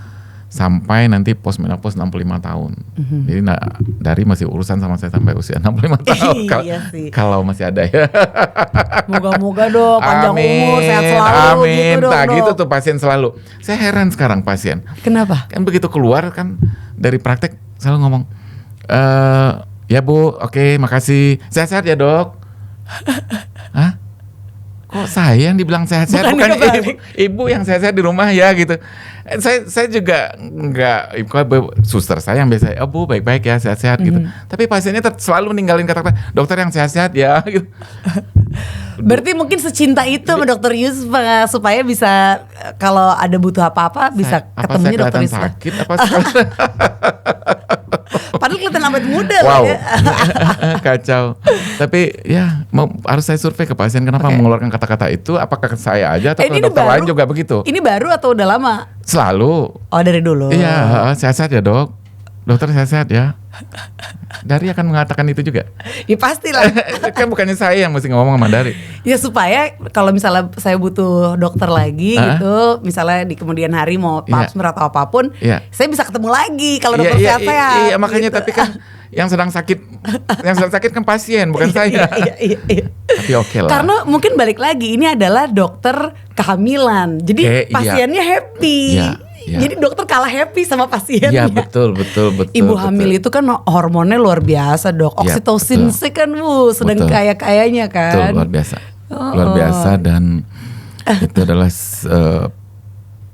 sampai nanti post menopause 65 tahun. Jadi dari masih urusan sama saya sampai usia 65 tahun. Kalau masih ada ya. Moga-moga dok, panjang umur, sehat selalu. Amin. Gitu dok, nah gitu tuh pasien selalu. Saya heran sekarang pasien. Kenapa? Kan begitu keluar kan dari praktek selalu ngomong, ya Bu, oke, makasih. Sehat-sehat ya dok. Hah? Kok saya yang dibilang sehat-sehat? Bukan ibu yang sehat-sehat di rumah ya gitu. Saya juga enggak, suster saya yang biasa, Bu baik-baik ya, sehat-sehat gitu. Tapi pasiennya selalu ninggalin kata-kata, dokter yang sehat-sehat ya gitu. Berarti mungkin secinta itu sama dokter Yus supaya bisa kalau ada butuh apa-apa bisa ketemunya dokter Yus. Sakit apa Padahal kelihatan awet muda. Wow. Ya. Kacau. Tapi ya harus saya survei ke pasien kenapa mengeluarkan kata-kata itu. Apakah ke saya aja atau ke dokter lain juga begitu? Ini baru atau udah lama? Selalu. Oh dari dulu. Iya, sehat-sehat ya dok. Dokter sehat-sehat ya. Dari akan mengatakan itu juga. Ya pastilah. Kan bukannya saya yang mesti ngomong sama Dari. Ya supaya kalau misalnya saya butuh dokter lagi gitu, misalnya di kemudian hari mau pap smear atau apapun, saya bisa ketemu lagi kalau dokter sehat-sehat. Iya, makanya gitu. Tapi kan yang sedang sakit kan pasien, bukan saya. Iya. Tapi oke lah. Karena mungkin balik lagi ini adalah dokter kehamilan. Jadi pasiennya happy. Ya. Jadi dokter kalah happy sama pasiennya. Iya betul. Ibu hamil itu kan hormonnya luar biasa dok. Oksitosin sih kan sedang kaya-kayanya kan. Betul, luar biasa dan itu adalah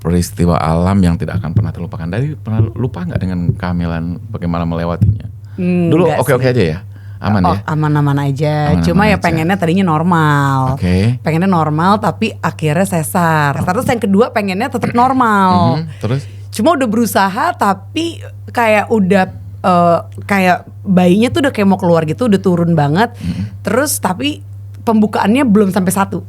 peristiwa alam yang tidak akan pernah terlupakan. Dari pernah lupa nggak dengan kehamilan, bagaimana melewatinya? Dulu oke-oke aja ya? Aman ya? Aman-aman aja. Cuma ya pengennya tadinya normal. Pengennya normal tapi akhirnya sesar. Terus yang kedua pengennya tetap normal. Terus? Cuma udah berusaha tapi kayak udah kayak bayinya tuh udah kayak mau keluar gitu, udah turun banget. Terus tapi pembukaannya belum sampai 1.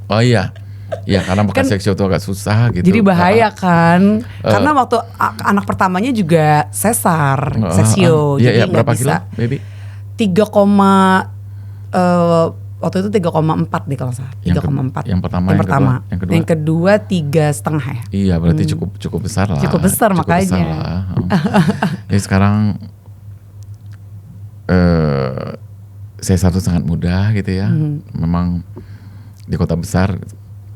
Oh iya. Ya karena bekas seksio itu agak susah gitu. Jadi bahaya kan. Karena waktu anak pertamanya juga sesar, seksio. Jadi berapa kilo baby? 3, waktu itu 3,4 deh kalau salah. 3,4. Yang pertama. Yang kedua 3,5 ya. Iya berarti cukup besar lah. Cukup besar makanya. Jadi sekarang sesar itu sangat mudah gitu ya. Memang di kota besar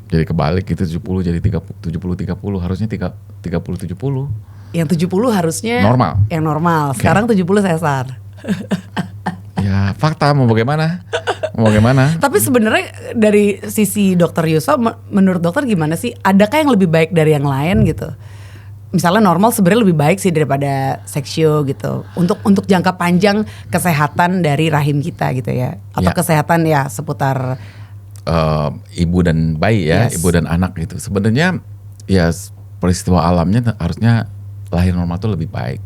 jadi kebalik gitu, 70 jadi 70-30, harusnya 30-70. Yang 70 harusnya normal. Yang normal. Sekarang 70 sesar. Ya fakta mau bagaimana? Tapi sebenarnya dari sisi dokter Yusuf, menurut dokter gimana sih? Adakah yang lebih baik dari yang lain gitu? Misalnya normal sebenarnya lebih baik sih daripada seksio gitu. Untuk jangka panjang kesehatan dari rahim kita gitu ya, atau kesehatan ya seputar ibu dan bayi ya, ibu dan anak gitu. Sebenarnya ya peristiwa alamnya harusnya lahir normal itu lebih baik,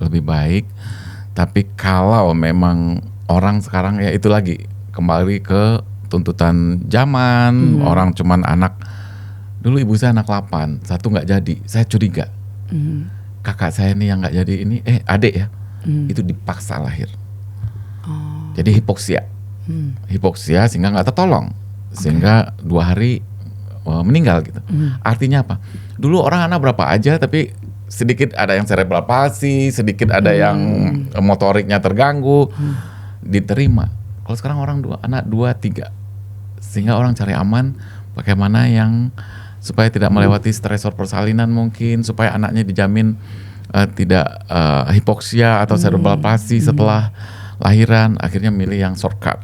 lebih baik. Tapi kalau memang orang sekarang ya itu lagi kembali ke tuntutan zaman, orang cuman anak. Dulu ibu saya anak 8, 1 nggak jadi, saya curiga. Kakak saya nih yang nggak jadi ini, adik ya, itu dipaksa lahir. Jadi hipoksia sehingga nggak tertolong, sehingga 2 hari meninggal gitu. Artinya apa? Dulu orang anak berapa aja, tapi sedikit ada yang cerebral palsy, sedikit ada yang motoriknya terganggu, diterima. Kalau sekarang anak 2, 3, sehingga orang cari aman bagaimana yang supaya tidak melewati stresor persalinan mungkin, supaya anaknya dijamin tidak hipoksia atau cerebral palsy setelah lahiran, akhirnya milih yang shortcut.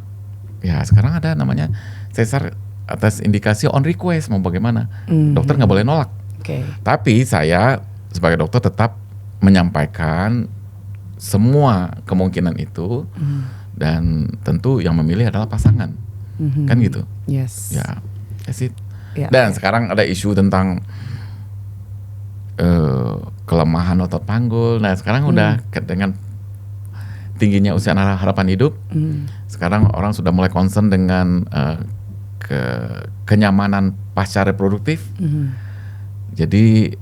Ya sekarang ada namanya sesar atas indikasi on request, mau bagaimana, dokter nggak boleh nolak. Tapi saya sebagai dokter tetap menyampaikan semua kemungkinan itu, dan tentu yang memilih adalah pasangan, kan gitu. Yes. Ya, that's it. Ya, Dan sekarang ada isu tentang kelemahan otot panggul. Nah sekarang udah dengan tingginya usia harapan hidup, sekarang orang sudah mulai concern dengan kenyamanan pasca reproduktif. Jadi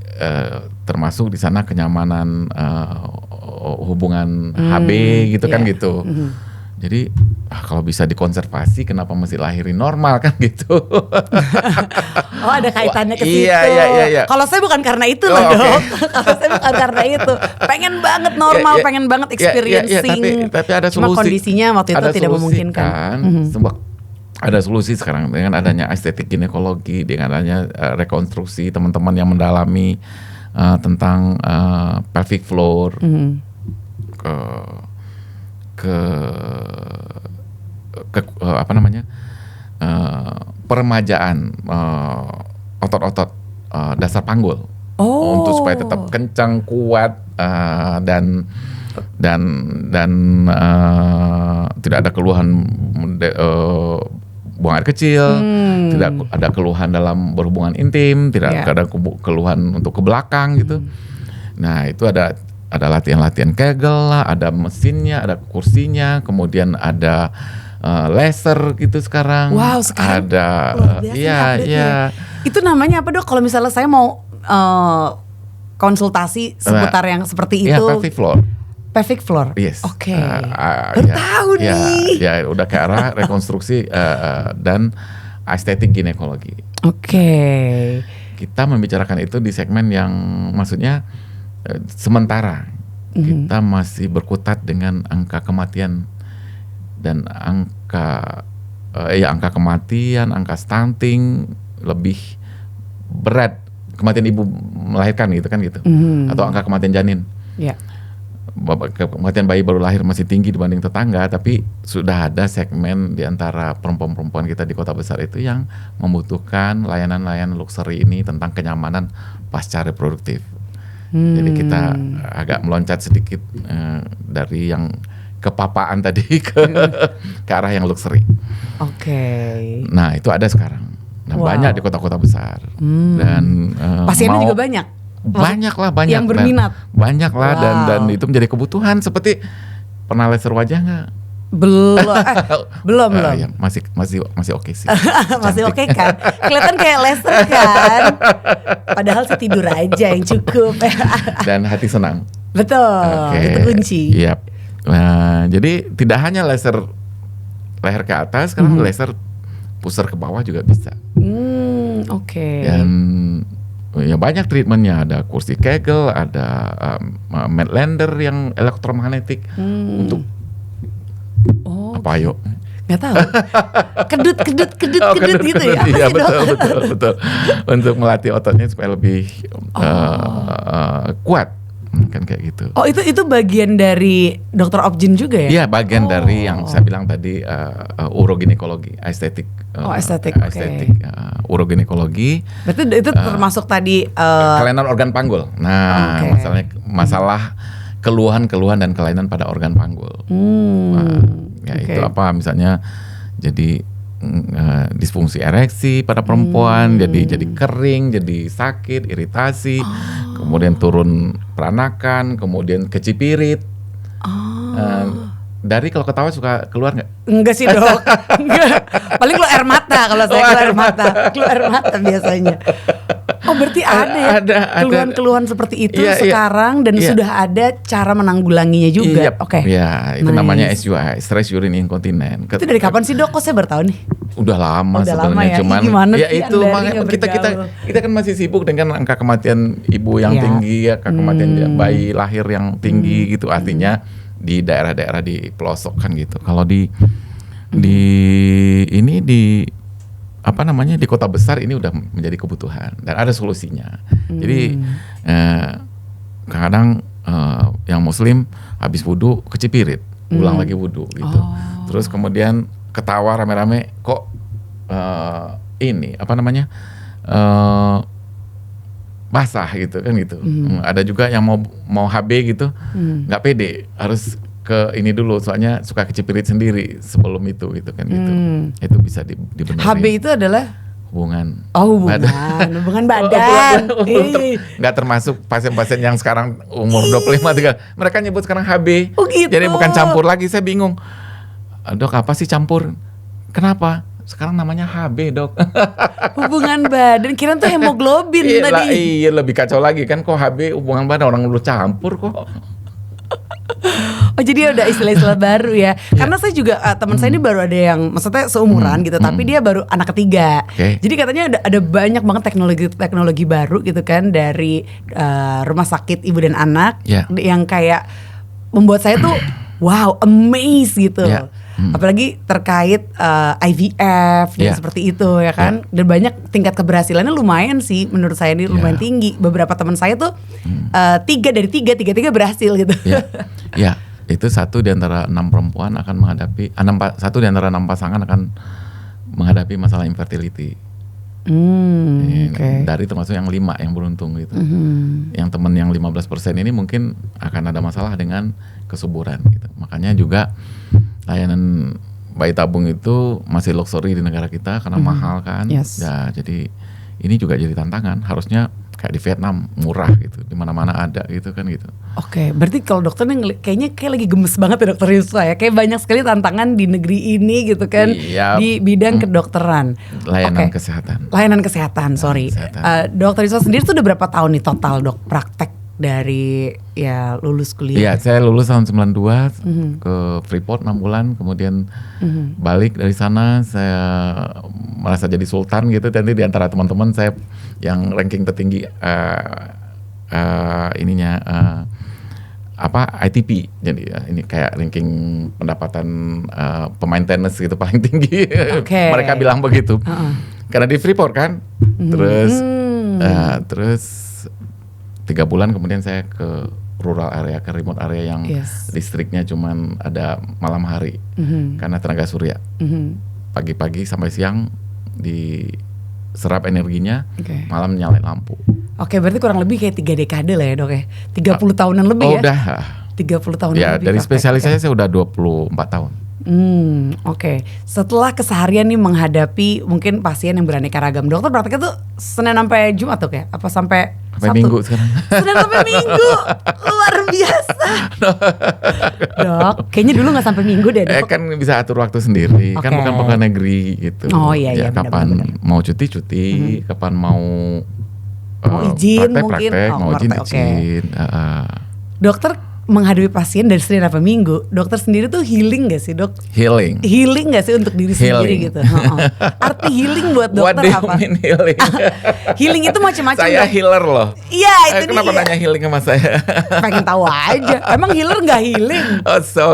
termasuk di sana kenyamanan hubungan HB gitu kan gitu. Jadi kalau bisa dikonservasi, kenapa mesti lahirin normal kan gitu? Oh ada kaitannya ke situ. Iya. Kalau saya bukan karena itu loh dok. Kalau saya bukan karena itu. Pengen banget normal, pengen banget experiencing. Tapi ada solusi. Cuma kondisinya waktu itu tidak memungkinkan. Ada solusi sekarang dengan adanya estetik ginekologi, dengan adanya rekonstruksi, teman-teman yang mendalami tentang pelvic floor, peremajaan otot-otot dasar panggul untuk supaya tetap kencang, kuat, dan tidak ada keluhan buang air kecil, tidak ada keluhan dalam berhubungan intim, tidak ada keluhan untuk ke belakang gitu. Nah itu ada latihan-latihan Kegel lah, ada mesinnya, ada kursinya, kemudian ada laser gitu sekarang. Wow, sekarang ada iya. Itu namanya apa dok? Kalau misalnya saya mau konsultasi seputar yang seperti itu. Pelvic floor. Pelvic floor. Yes. Oke. Baru tahu nih. Ya, udah ke arah rekonstruksi dan estetik ginekologi. Oke. Kita membicarakan itu di segmen yang maksudnya sementara kita masih berkutat dengan angka kematian dan angka kematian, angka stunting lebih berat, kematian ibu melahirkan gitu kan gitu, atau angka kematian janin. Yeah. Kematian bayi baru lahir masih tinggi dibanding tetangga, tapi sudah ada segmen di antara perempuan-perempuan kita di kota besar itu yang membutuhkan layanan-layanan luxury ini tentang kenyamanan pasca reproduktif. Jadi kita agak meloncat sedikit dari yang kepapaan tadi ke arah yang luxury. Oke. Nah itu ada sekarang. Nah banyak di kota-kota besar dan pasiennya juga banyak. Banyak yang berminat. Banyak lah dan itu menjadi kebutuhan. Seperti pernah laser wajah nggak? Belum. Ya, masih oke sih. Masih oke kan? Kelihatan kayak laser kan? Padahal sih tidur aja yang cukup. Dan hati senang. Betul. Itu kunci. Iya. Nah, jadi tidak hanya laser leher ke atas, sekarang laser pusar ke bawah juga bisa. Oke. Dan ya banyak treatmentnya, ada kursi Kegel, ada Medlander yang elektromagnetik untuk apa yuk? Nggak tahu. Kedut gitu ya? Iya betul. Untuk melatih ototnya supaya lebih kuat, kan kayak gitu. Oh itu bagian dari dokter Obgyn juga ya? Iya bagian dari yang saya bilang tadi uroginekologi, estetik. Estetik. Uroginekologi. Berarti itu termasuk tadi kelainan organ panggul. Nah, masalah keluhan dan kelainan pada organ panggul. Itu apa misalnya jadi disfungsi ereksi pada perempuan, jadi kering, jadi sakit, iritasi, kemudian turun peranakan, kemudian kecipirit. Dari kalau ketawa suka keluar nggak? Enggak sih dok, enggak. Paling keluar air mata kalau saya keluar air mata biasanya. Oh berarti ada keluhan-keluhan seperti itu sekarang dan sudah ada cara menanggulanginya juga. Oke. Ya itu namanya SUI, stress urine incontinence. Itu dari kapan sih dok? Kok saya baru tahu nih? Udah lama sebenarnya, ya? Cuman ya itu makanya kita kan masih sibuk dengan angka kematian ibu yang tinggi, angka kematian bayi lahir yang tinggi gitu. Artinya di daerah-daerah di pelosok kan gitu. Kalau di kota besar ini udah menjadi kebutuhan dan ada solusinya. Jadi kadang yang muslim habis wudu kecipirit, ulang lagi wudu gitu. Terus kemudian ketawa rame-rame kok basah gitu kan gitu. Ada juga yang mau HB gitu, nggak pede, harus ke ini dulu, soalnya suka kecipirit sendiri sebelum itu gitu kan gitu. Itu bisa dibenerin. HB itu adalah hubungan badan. Nggak termasuk pasien-pasien yang sekarang umur 25-30. Mereka nyebut sekarang HB. Oh gitu. Jadi bukan campur lagi. Saya bingung. Dok, apa sih campur? Kenapa? Sekarang namanya HB, Dok. Hubungan badan, kirain tuh hemoglobin tadi. Iya, lebih kacau lagi kan, kok HB hubungan badan, orang lu campur kok. Oh, jadi ada istilah-istilah baru ya. Karena saya juga teman saya ini baru ada yang maksudnya seumuran gitu, tapi dia baru anak ketiga. Jadi katanya ada banyak banget teknologi baru gitu kan dari rumah sakit ibu dan anak yang kayak membuat saya tuh wow, amazed gitu. Apalagi terkait IVF dan seperti itu ya kan. Dan banyak tingkat keberhasilannya lumayan sih menurut saya ini lumayan tinggi. Beberapa teman saya tuh 3 dari 3 berhasil gitu. Ya, itu 1 di antara 6 perempuan akan menghadapi 1 di antara 6 pasangan akan menghadapi masalah infertility. Dari termasuk yang 5 yang beruntung gitu. Yang teman yang 15% ini mungkin akan ada masalah dengan kesuburan gitu. Makanya juga layanan bayi tabung itu masih luxury di negara kita karena mahal kan. Ya, jadi ini juga jadi tantangan. Harusnya kayak di Vietnam murah gitu, di mana-mana ada gitu kan gitu. Oke, berarti kalau dokter kayaknya lagi gemes banget ya Dokter Yusfa ya. Kayak banyak sekali tantangan di negeri ini gitu kan, di bidang kedokteran. Layanan kesehatan. Layanan kesehatan, sorry. Dokter Yusfa sendiri tuh udah berapa tahun nih total dok praktek dari ya lulus kuliah? Iya, saya lulus tahun 92 ke Freeport 6 bulan, kemudian balik dari sana saya merasa jadi sultan gitu. Nanti di antara teman-teman saya yang ranking tertinggi ITP. Jadi ini kayak ranking pendapatan pemain tenis gitu paling tinggi. Mereka bilang begitu. Karena di Freeport kan. Terus 3 bulan kemudian saya ke rural area, ke remote area yang listriknya cuman ada malam hari karena tenaga surya. Pagi-pagi sampai siang diserap energinya, malam nyalain lampu. Oke, berarti kurang lebih kayak 3 dekade lah ya dok ya, 30 tahunan lebih ya? Udah 30 tahun ya, lebih. Dari spesialisasi saya udah 24 tahun. Setelah keseharian nih menghadapi mungkin pasien yang beraneka ragam, dokter prakteknya tuh Senin sampai Jumat tuh kayak apa sampai Minggu sekarang? Senin sampai Minggu, luar biasa. Dok, kayaknya dulu nggak sampai Minggu deh dok. Kan bisa atur waktu sendiri, kan bukan pegawai negeri gitu. Oh iya, kapan bener. Mau cuti, kapan mau izin praktek, mau izin. Dokter menghadapi pasien dari Senin sampai Minggu, dokter sendiri tuh healing gak sih dok? Healing gak sih untuk diri sendiri gitu? Arti healing buat dokter apa? Healing? Healing itu macam-macam. Saya healer loh. Iya itu kenapa nanya healing sama saya? Pengen tahu aja. Emang healer nggak healing?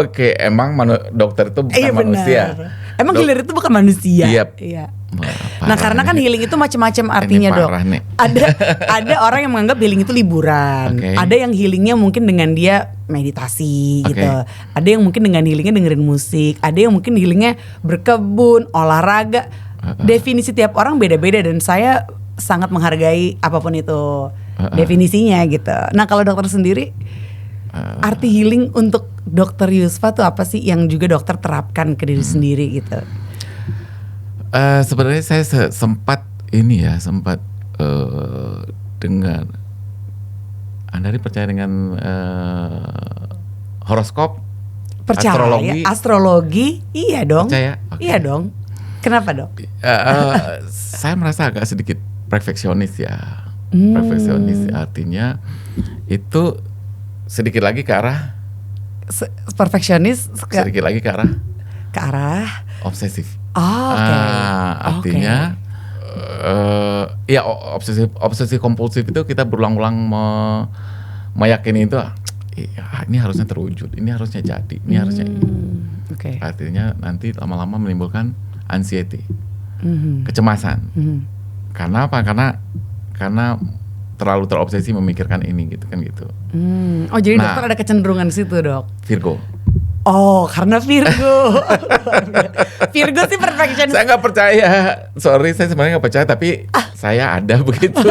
Oke. Emang dokter itu bukan manusia. Emang healer itu bukan manusia. Iya. Nah karena kan healing itu macam-macam artinya dok. Ada orang yang menganggap healing itu liburan. Ada yang healingnya mungkin dengan dia meditasi gitu. Ada yang mungkin dengan healingnya dengerin musik. Ada yang mungkin healingnya berkebun, olahraga. Definisi tiap orang beda-beda dan saya sangat menghargai apapun itu definisinya gitu. Nah kalau dokter sendiri, arti healing untuk Dokter Yusfa tuh apa sih yang juga dokter terapkan ke diri sendiri gitu? Sebenarnya saya sempat dengar. Anda percaya dengan horoskop? Percaya? Astrologi? Iya dong. Percaya? Iya dong. Kenapa dok? Saya merasa agak sedikit perfeksionis ya. Perfeksionis artinya itu sedikit lagi ke arah perfeksionis. Sedikit lagi ke arah obsesif. Artinya ya obsesif kompulsif itu kita berulang-ulang meyakini itu ini harusnya terwujud, ini harusnya jadi, ini harusnya ini. Artinya nanti lama-lama menimbulkan anxiety, kecemasan. Karena apa? Karena terlalu terobsesi memikirkan ini gitu kan gitu. Jadi dokter ada kecenderungan di situ dok? Virgo. Oh, karena Virgo. Virgo sih perfectionist. Saya nggak percaya, sorry, saya sebenarnya nggak percaya, tapi saya ada begitu.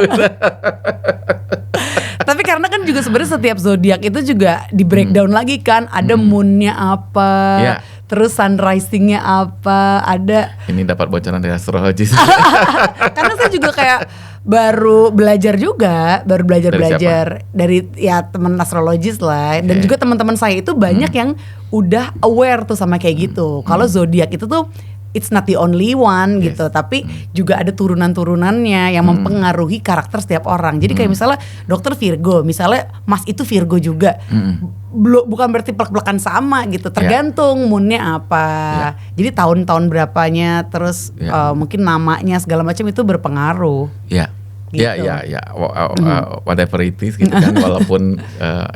Tapi karena kan juga sebenarnya setiap zodiak itu juga di breakdown lagi kan, ada moonnya apa, terus sunrising-nya apa, ada. Ini dapat bocoran dari astrologis. Karena saya juga kayak baru belajar dari ya teman astrologis lah, dan juga teman-teman saya itu banyak yang udah aware tuh sama kayak gitu. Kalau zodiak itu tuh it's not the only one gitu, tapi juga ada turunan-turunannya yang mempengaruhi karakter setiap orang. Jadi kayak misalnya dokter Virgo, misalnya Mas itu Virgo juga, bukan berarti plek-plekan sama gitu, tergantung moonnya apa. Jadi tahun-tahun berapanya, terus mungkin namanya segala macam itu berpengaruh. Gitu. Whatever it is gitu kan. Walaupun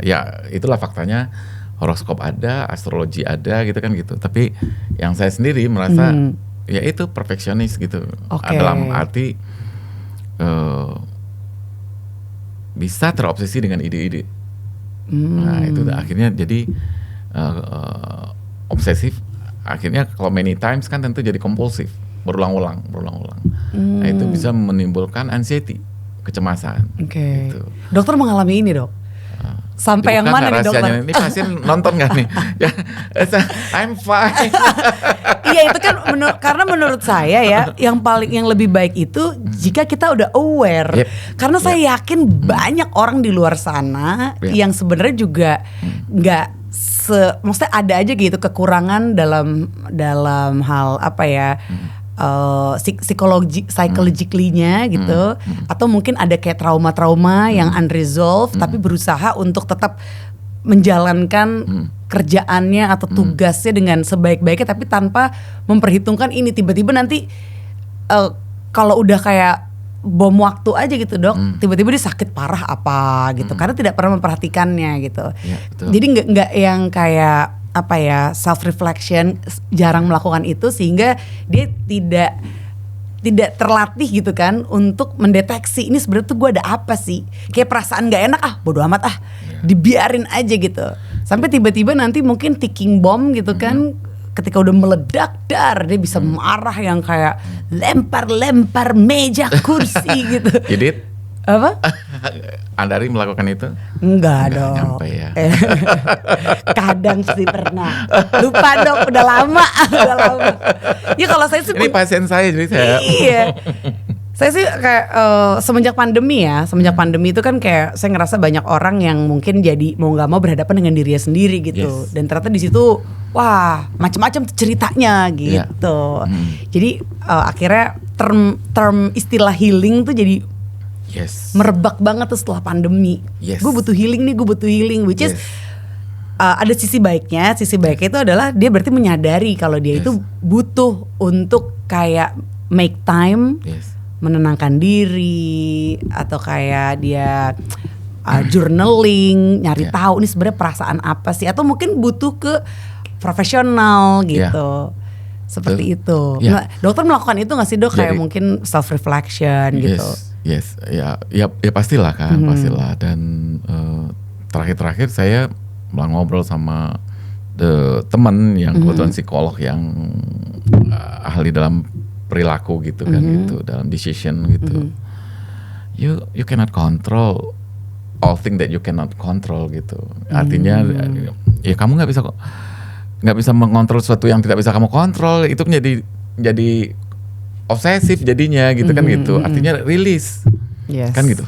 ya itulah faktanya, horoskop ada, astrologi ada gitu kan gitu. Tapi yang saya sendiri merasa ya itu perfeksionis gitu. Dalam arti bisa terobsesi dengan ide-ide. Nah itu akhirnya jadi obsesif. Akhirnya kalau many times kan tentu jadi kompulsif, berulang-ulang. Nah itu bisa menimbulkan anxiety, kecemasan. Gitu. Dokter mengalami ini, Dok? Sampai yang mana nih dokter? Ini pasien nonton gak nih? I'm fine. Iya itu kan karena menurut saya ya yang lebih baik itu jika kita udah aware. Karena saya yakin banyak orang di luar sana yang sebenarnya juga nggak maksudnya ada aja gitu kekurangan dalam hal apa ya. Psychologically-nya gitu, atau mungkin ada kayak trauma-trauma yang unresolved, tapi berusaha untuk tetap menjalankan kerjaannya atau tugasnya dengan sebaik-baiknya, tapi tanpa memperhitungkan ini tiba-tiba nanti kalau udah kayak bom waktu aja gitu, Dok, tiba-tiba dia sakit parah apa gitu, karena tidak pernah memperhatikannya gitu. Jadi nggak yang kayak apa ya, self reflection, jarang melakukan itu sehingga dia tidak terlatih gitu kan untuk mendeteksi ini sebenarnya tuh gue ada apa sih, kayak perasaan nggak enak, bodo amat dibiarin aja gitu, sampai tiba-tiba nanti mungkin ticking bomb gitu kan, ketika udah meledak dia bisa marah yang kayak lempar meja kursi gitu. Jadi apa? Andari melakukan itu? Enggak dong. Nyampe ya. Kadang sih pernah. Lupa dong, udah lama. Ya kalau saya sih. Ini pasien saya jadi saya. Iya. Saya sih kayak semenjak pandemi itu kan kayak saya ngerasa banyak orang yang mungkin jadi mau nggak mau berhadapan dengan dirinya sendiri gitu. Dan ternyata di situ wah macam-macam ceritanya gitu. Jadi akhirnya term istilah healing tuh jadi merebak banget tuh setelah pandemi. Gue butuh healing, which is ada sisi baiknya. Sisi baiknya itu adalah dia berarti menyadari kalau dia itu butuh untuk kayak make time, menenangkan diri, atau kayak dia journaling, nyari tahu nih sebenarnya perasaan apa sih, atau mungkin butuh ke profesional gitu. Seperti itu. Nah, dokter melakukan itu nggak sih, Dok? Kayak mungkin self reflection gitu. Ya pastilah kan, pastilah. Dan terakhir saya ngobrol sama teman yang kebetulan psikolog yang ahli dalam perilaku gitu kan, gitu, dalam decision gitu. You cannot control all thing that you cannot control gitu. Artinya ya kamu nggak bisa mengontrol sesuatu yang tidak bisa kamu kontrol. Itu jadi obsesif jadinya gitu kan gitu. Artinya rilis kan gitu.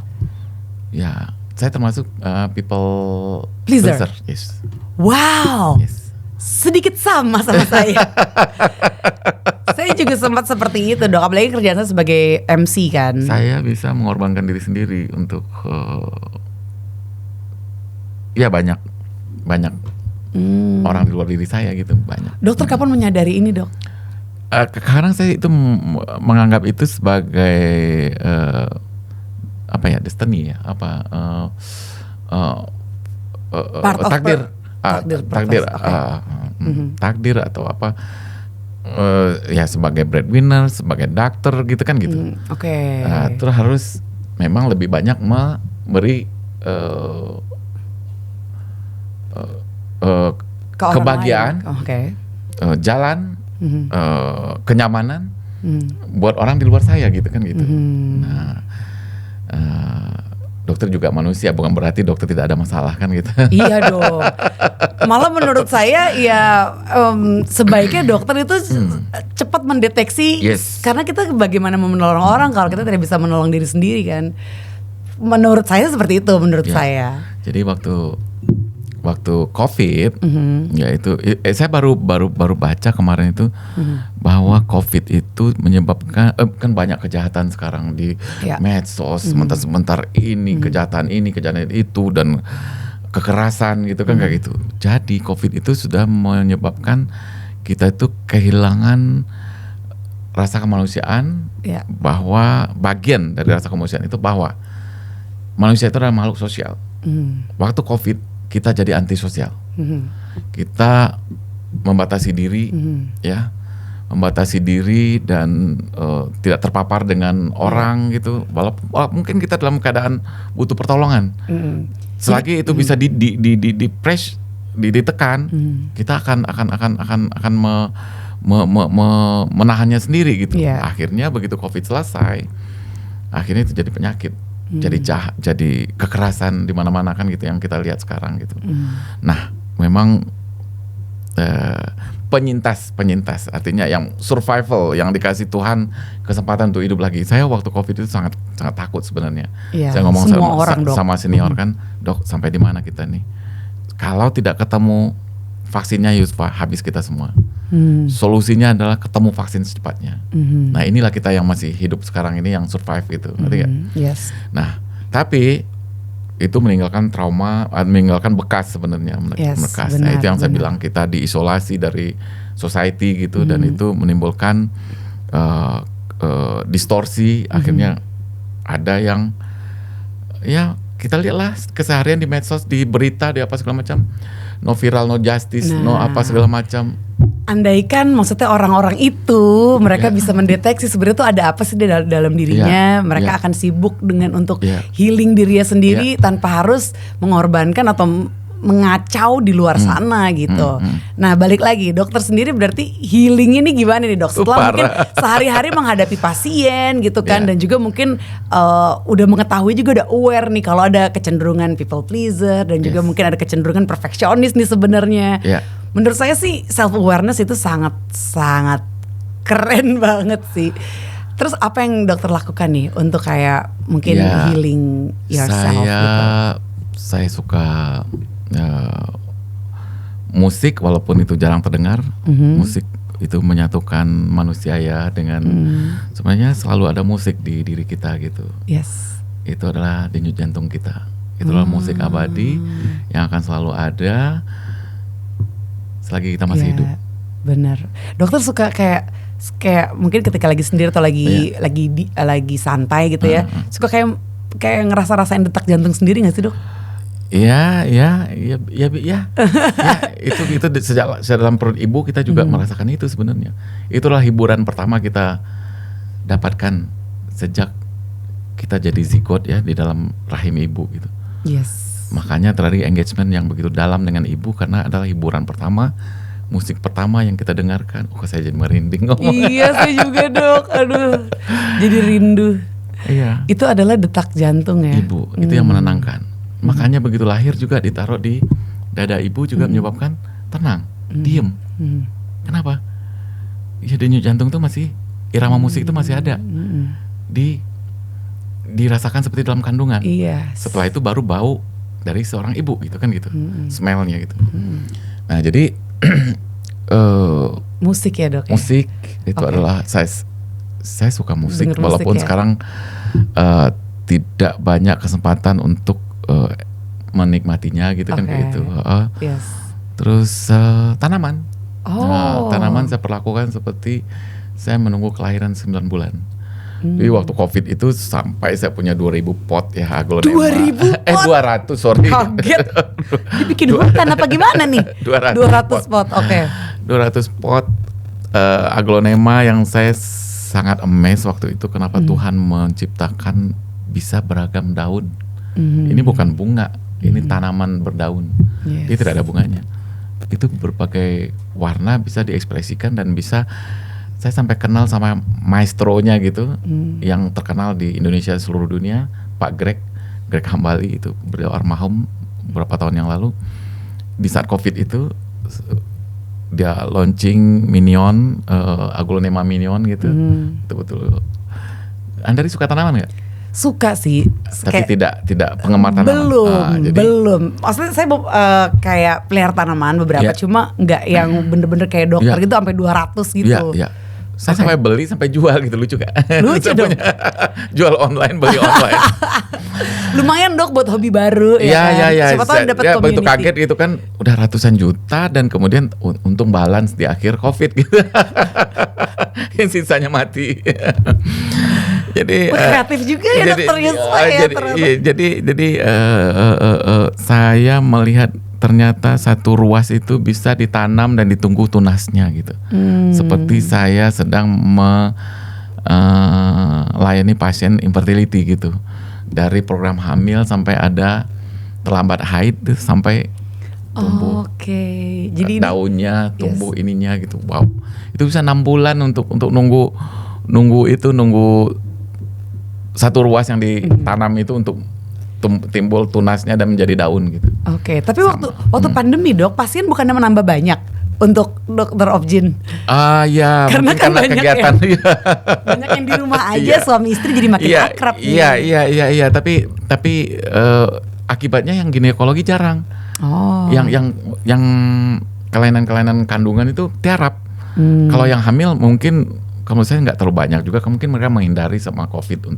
Ya saya termasuk people pleaser. Wow. Sedikit sama saya. Saya juga sempat seperti itu, Dok. Apalagi kerjaan saya sebagai MC kan. Saya bisa mengorbankan diri sendiri untuk ya banyak orang di luar diri saya gitu, banyak. Dokter kapan menyadari ini, Dok? Sekarang saya itu menganggap itu sebagai apa ya, destiny ya, apa takdir atau apa, ya sebagai breadwinner, sebagai dokter gitu kan gitu. Terus harus memang lebih banyak memberi kebahagiaan, jalan, kenyamanan buat orang di luar saya gitu kan gitu. Nah, dokter juga manusia, bukan berarti dokter tidak ada masalah kan gitu. Iya dong. Malah menurut saya ya sebaiknya dokter itu cepat mendeteksi, karena kita bagaimana menolong orang kalau kita tidak bisa menolong diri sendiri kan. Menurut saya seperti itu saya. Jadi waktu COVID, ya itu saya baru baca kemarin itu bahwa COVID itu menyebabkan kan banyak kejahatan sekarang di medsos, sebentar ini kejahatan itu dan kekerasan gitu kan kayak gitu. Jadi COVID itu sudah menyebabkan kita itu kehilangan rasa kemanusiaan, bahwa bagian dari rasa kemanusiaan itu bahwa manusia itu adalah makhluk sosial. Waktu COVID kita jadi antisosial, kita membatasi diri, membatasi diri dan tidak terpapar dengan orang gitu. Walaupun mungkin kita dalam keadaan butuh pertolongan, selagi itu bisa di-press, ditekan, kita akan menahannya sendiri gitu. Akhirnya begitu COVID selesai, akhirnya itu jadi penyakit. Jadi kekerasan di mana-mana kan gitu yang kita lihat sekarang gitu. Nah, memang penyintas artinya yang survival, yang dikasih Tuhan kesempatan untuk hidup lagi. Saya waktu COVID itu sangat takut sebenarnya. Saya ngomong sama senior kan, dok sampai di mana kita nih? Kalau tidak ketemu vaksinnya Yusfa, habis kita semua. Solusinya adalah ketemu vaksin secepatnya. Nah inilah kita yang masih hidup sekarang ini yang survive gitu, ngerti gak? Nah tapi itu meninggalkan trauma, meninggalkan bekas sebenarnya, bekas. Nah itu yang saya bilang, kita diisolasi dari society gitu, dan itu menimbulkan distorsi. Akhirnya ada yang ya kita lihatlah keseharian di medsos, di berita, di apa segala macam, no viral, no justice, no apa segala macam. Andaikan maksudnya orang-orang itu mereka bisa mendeteksi sebenarnya tuh ada apa sih di dalam dirinya, mereka akan sibuk dengan untuk healing dirinya sendiri tanpa harus mengorbankan atau mengacau di luar sana gitu. Nah balik lagi, dokter sendiri berarti healing ini gimana nih dok? Setelah mungkin sehari-hari menghadapi pasien gitu kan, dan juga mungkin udah mengetahui juga, udah aware nih kalau ada kecenderungan people pleaser, dan juga mungkin ada kecenderungan perfeksionis nih sebenarnya. Menurut saya sih self awareness itu sangat keren banget sih. Terus apa yang dokter lakukan nih untuk kayak mungkin healing yourself gitu? Saya suka musik, walaupun itu jarang terdengar. Musik itu menyatukan manusia ya dengan sebenarnya selalu ada musik di diri kita gitu. Itu adalah denyut jantung kita. Itu adalah musik abadi yang akan selalu ada selagi kita masih hidup. Benar. Dokter suka kayak mungkin ketika lagi sendiri atau lagi santai gitu ya, suka kayak ngerasa-rasain detak jantung sendiri nggak sih dok? Iya. Itu sejak dalam perut ibu kita juga merasakan itu sebenarnya. Itulah hiburan pertama kita dapatkan sejak kita jadi zigot ya di dalam rahim ibu gitu. Makanya terjadi engagement yang begitu dalam dengan ibu, karena adalah hiburan pertama, musik pertama yang kita dengarkan. Saya jadi merinding ngomong. Iya, saya juga dok. Aduh, jadi rindu. Itu adalah detak jantung ya. Ibu, itu yang menenangkan. Makanya begitu lahir juga ditaruh di dada ibu juga menyebabkan tenang, diem. Kenapa? Ya denyut jantung tuh masih, irama musik itu masih ada. Dirasakan seperti dalam kandungan. Setelah itu baru bau dari seorang ibu gitu kan gitu, smellnya gitu. Nah jadi musik ya dok. Musik itu adalah saya suka musik, walaupun sekarang tidak banyak kesempatan untuk menikmatinya gitu kan kayak gitu. Terus tanaman. Tanaman saya perlakukan seperti saya menunggu kelahiran 9 bulan. Jadi waktu COVID itu sampai saya punya 2.000 pot ya aglonema. 2.000 pot? 200 sorry. Kaget. Dibikin hutan apa gimana nih? 200 pot. 200 pot aglonema yang saya sangat amazed waktu itu, kenapa Tuhan menciptakan bisa beragam daun. Ini bukan bunga, ini tanaman berdaun. Dia tidak ada bunganya. itu berbagai warna bisa diekspresikan dan bisa saya sampai kenal sama maestronya gitu, yang terkenal di Indonesia seluruh dunia, Pak Greg Hambali itu, beliau almarhum beberapa tahun yang lalu. Di saat COVID itu dia launching Minion, Aglonema Minion gitu, betul-betul. Andari suka tanaman nggak? Suka sih. Tapi tidak penggemar tanaman. Belum. Maksudnya saya kayak pelihara tanaman beberapa, cuma nggak yang bener-bener kayak dokter gitu sampai 200 gitu. Iya. Saya sampai beli sampai jual gitu, lucu gak? Lucu dong. Jual online, beli online. Lumayan dok buat hobi baru ya. Iya. Siapa tahu dapat community. Begitu kaget gitu kan, udah ratusan juta dan kemudian untung balance di akhir COVID gitu. Yang sisanya mati. Jadi kreatif juga ya dokter Yusma ya. Jadi saya melihat ternyata satu ruas itu bisa ditanam dan ditunggu tunasnya gitu. Seperti saya sedang melayani pasien infertility gitu. Dari program hamil sampai ada terlambat haid sampai tumbuh. Jadi daunnya tumbuh ininya gitu. Wow. Itu bisa 6 bulan untuk nunggu satu ruas yang ditanam itu untuk timbul tunasnya dan menjadi daun gitu. Tapi waktu pandemi dok, pasien bukan menambah banyak untuk dokter Opjin. Ya, karena kan banyak kegiatan banyak yang di rumah aja, suami istri jadi makin akrab. Iya. Tapi akibatnya yang ginekologi jarang. Yang kelainan-kelainan kandungan itu tiarap. Kalau yang hamil mungkin, kalau saya nggak terlalu banyak juga, mungkin mereka menghindari sama COVID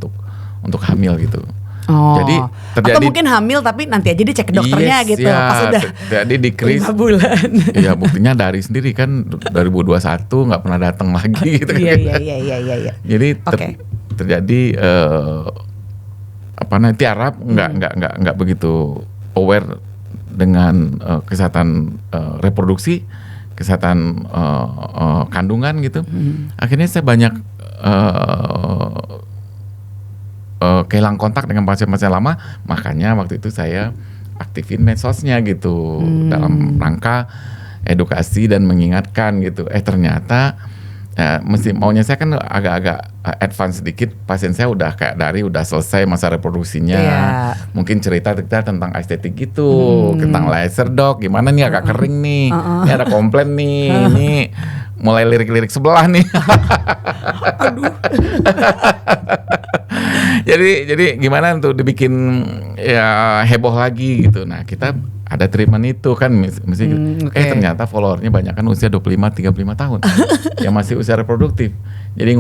untuk hamil gitu. Jadi terjadi, atau mungkin hamil tapi nanti aja dicek ke dokternya gitu. Pas udah jadi decrease 5 bulan. Iya, buktinya dari sendiri kan 2021 nggak pernah datang lagi gitu. Iya. Jadi terjadi tiarap, nggak begitu aware dengan kesehatan reproduksi, kesehatan kandungan gitu. Akhirnya saya banyak kehilangan kontak dengan pasien-pasien lama, makanya waktu itu saya aktifin medsosnya gitu dalam rangka edukasi dan mengingatkan gitu. Ternyata mesti maunya saya kan agak-agak advance sedikit, pasien saya udah selesai masa reproduksinya, mungkin cerita tentang estetik gitu, tentang laser dok, gimana nih agak kering nih, ini ada komplain nih, ini mulai lirik-lirik sebelah nih. Aduh. Jadi gimana untuk dibikin ya heboh lagi gitu. Nah, kita ada treatment itu kan mesti ternyata followernya banyak kan usia 25-35 tahun yang masih usia reproduktif. Jadi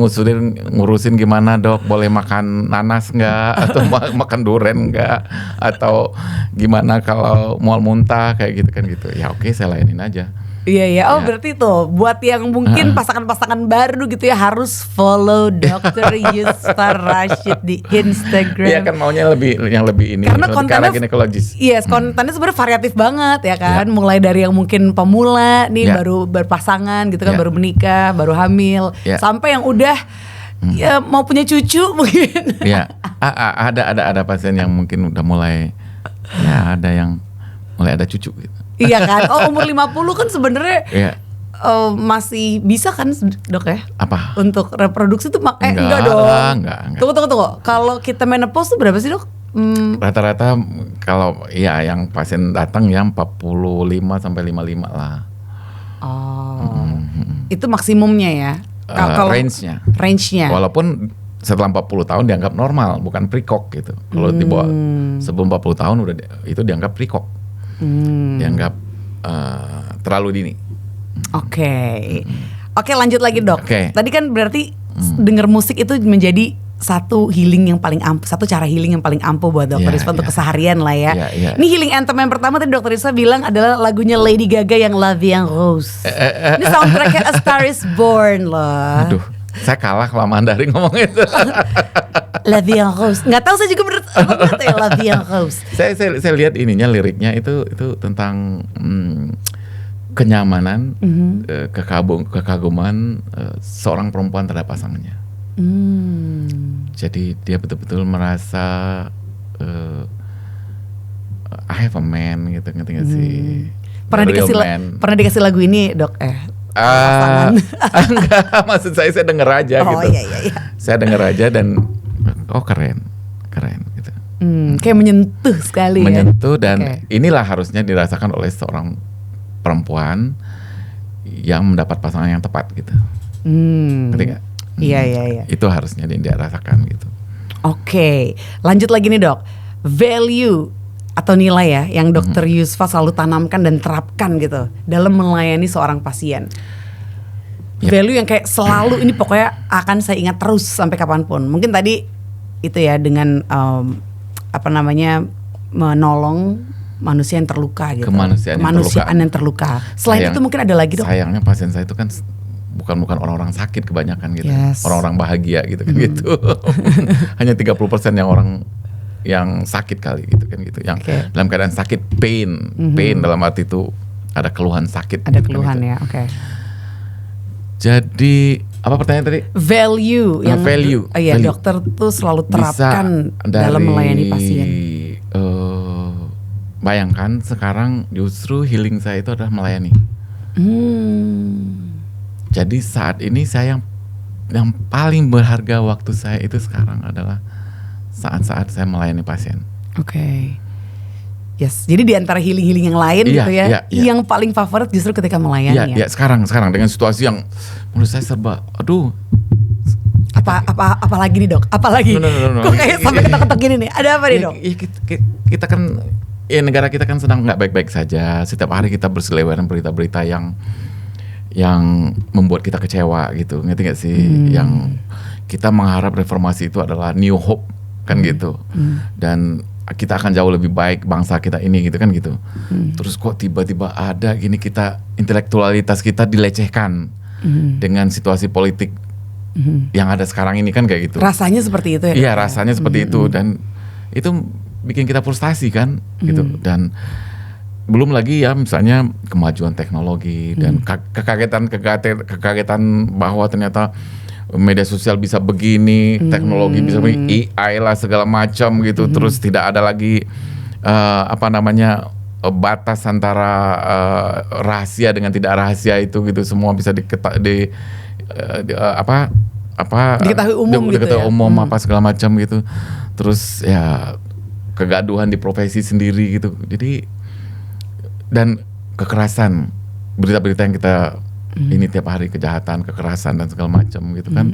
ngurusin gimana dok, boleh makan nanas nggak, atau makan duren nggak, atau gimana kalau mual muntah kayak gitu kan gitu. Ya oke, saya layanin aja. Iya. Berarti tuh buat yang mungkin pasangan-pasangan baru gitu ya, harus follow Dr. Yusfa Rashid di Instagram. Iya kan, maunya yang lebih ini. Karena kontennya ginekologis. Kontennya sebenarnya variatif banget ya kan. Mulai dari yang mungkin pemula nih, baru berpasangan gitu kan, baru menikah, baru hamil, sampai yang udah ya mau punya cucu mungkin. Iya. Ada pasien yang mungkin udah mulai ada yang mulai ada cucu gitu. Iya kan. Umur 50 kan sebenarnya masih bisa kan dok ya? Apa? Untuk reproduksi tuh enggak dong. Enggak. Tunggu. Kalau kita menopause tuh berapa sih dok? Rata-rata kalau yang pasien datang yang 45 sampai 55 lah. Itu maksimumnya ya? Kalau range-nya. Walaupun setelah 40 tahun dianggap normal, bukan prekok gitu. Kalau di bawah sebelum 40 tahun itu dianggap prekok. Dianggap terlalu dini. Oke, lanjut lagi dok. Tadi kan berarti denger musik itu menjadi satu healing yang paling ampuh, satu cara healing yang paling ampuh buat dokter Yusfa untuk keseharian lah ya. Ini healing anthem yang pertama tadi dokter Yusfa bilang adalah lagunya Lady Gaga yang La Vie en Rose. Ini soundtracknya A Star Is Born loh. Aduh, saya kalah kalau Mandari ngomong itu. La Vie en Rose. Nggak tahu saya juga bener ya La Vie en Rose. Saya lihat liriknya itu tentang kenyamanan, kekaguman seorang perempuan terhadap pasangannya. Jadi dia betul-betul merasa I have a man gitu, ngerti gak sih? Pernah dikasih lagu ini, Dok? Enggak, maksud saya denger aja gitu. Iya. Saya denger aja dan keren gitu. Kayak menyentuh sekali. Menyentuh dan inilah harusnya dirasakan oleh seorang perempuan yang mendapat pasangan yang tepat gitu. Ngerti nggak? Iya. Itu harusnya dia rasakan gitu. Oke, lanjut lagi nih, Dok. Value atau nilai ya yang Dr. Yusfa selalu tanamkan dan terapkan gitu dalam melayani seorang pasien. Value yang kayak selalu ini pokoknya akan saya ingat terus sampai kapanpun. Mungkin tadi itu ya dengan menolong manusia yang terluka gitu. Kemanusiaan yang terluka. Selain itu mungkin ada lagi, Dok. Sayangnya pasien saya itu kan bukan orang-orang sakit kebanyakan gitu. Orang-orang bahagia gitu kan gitu. Hanya 30% yang orang yang sakit kali gitu kan gitu. Yang dalam keadaan sakit pain dalam arti itu ada keluhan sakit. Ada keluhan gitu. Ya, Jadi apa pertanyaan tadi? Value yang value. Dokter tuh selalu terapkan dalam melayani pasien. Bayangkan sekarang justru healing saya itu adalah melayani. Jadi saat ini saya yang paling berharga waktu saya itu sekarang adalah saat-saat saya melayani pasien. Yes. Jadi di antara healing yang lain gitu ya, yang paling favorit justru ketika melayani. Iya, sekarang dengan situasi yang menurut saya serba, aduh. Apa lagi nih, Dok? Apalagi? No. Kok kayak sampai ketok-ketok gini nih? Ada apa nih, Dok? Kita kan negara kita kan sedang nggak baik-baik saja. Setiap hari kita berseliweran berita-berita yang membuat kita kecewa gitu, ngerti gak sih? Yang kita mengharap reformasi itu adalah new hope kan gitu, dan kita akan jauh lebih baik bangsa kita ini gitu kan gitu. Terus kok tiba-tiba ada gini, kita intelektualitas kita dilecehkan dengan situasi politik yang ada sekarang ini kan kayak gitu. Rasanya seperti itu ya? Iya, rasanya seperti itu, dan itu bikin kita frustasi kan gitu. Dan belum lagi ya misalnya kemajuan teknologi dan kekagetan bahwa ternyata media sosial bisa begini, teknologi bisa begini, AI lah segala macam gitu. Terus tidak ada lagi batas antara rahasia dengan tidak rahasia itu gitu. Semua bisa diketahui umum gitu ya. Apa segala macam gitu. Terus ya kegaduhan di profesi sendiri gitu. Jadi dan kekerasan, berita-berita yang kita ini tiap hari, kejahatan, kekerasan dan segala macam gitu kan,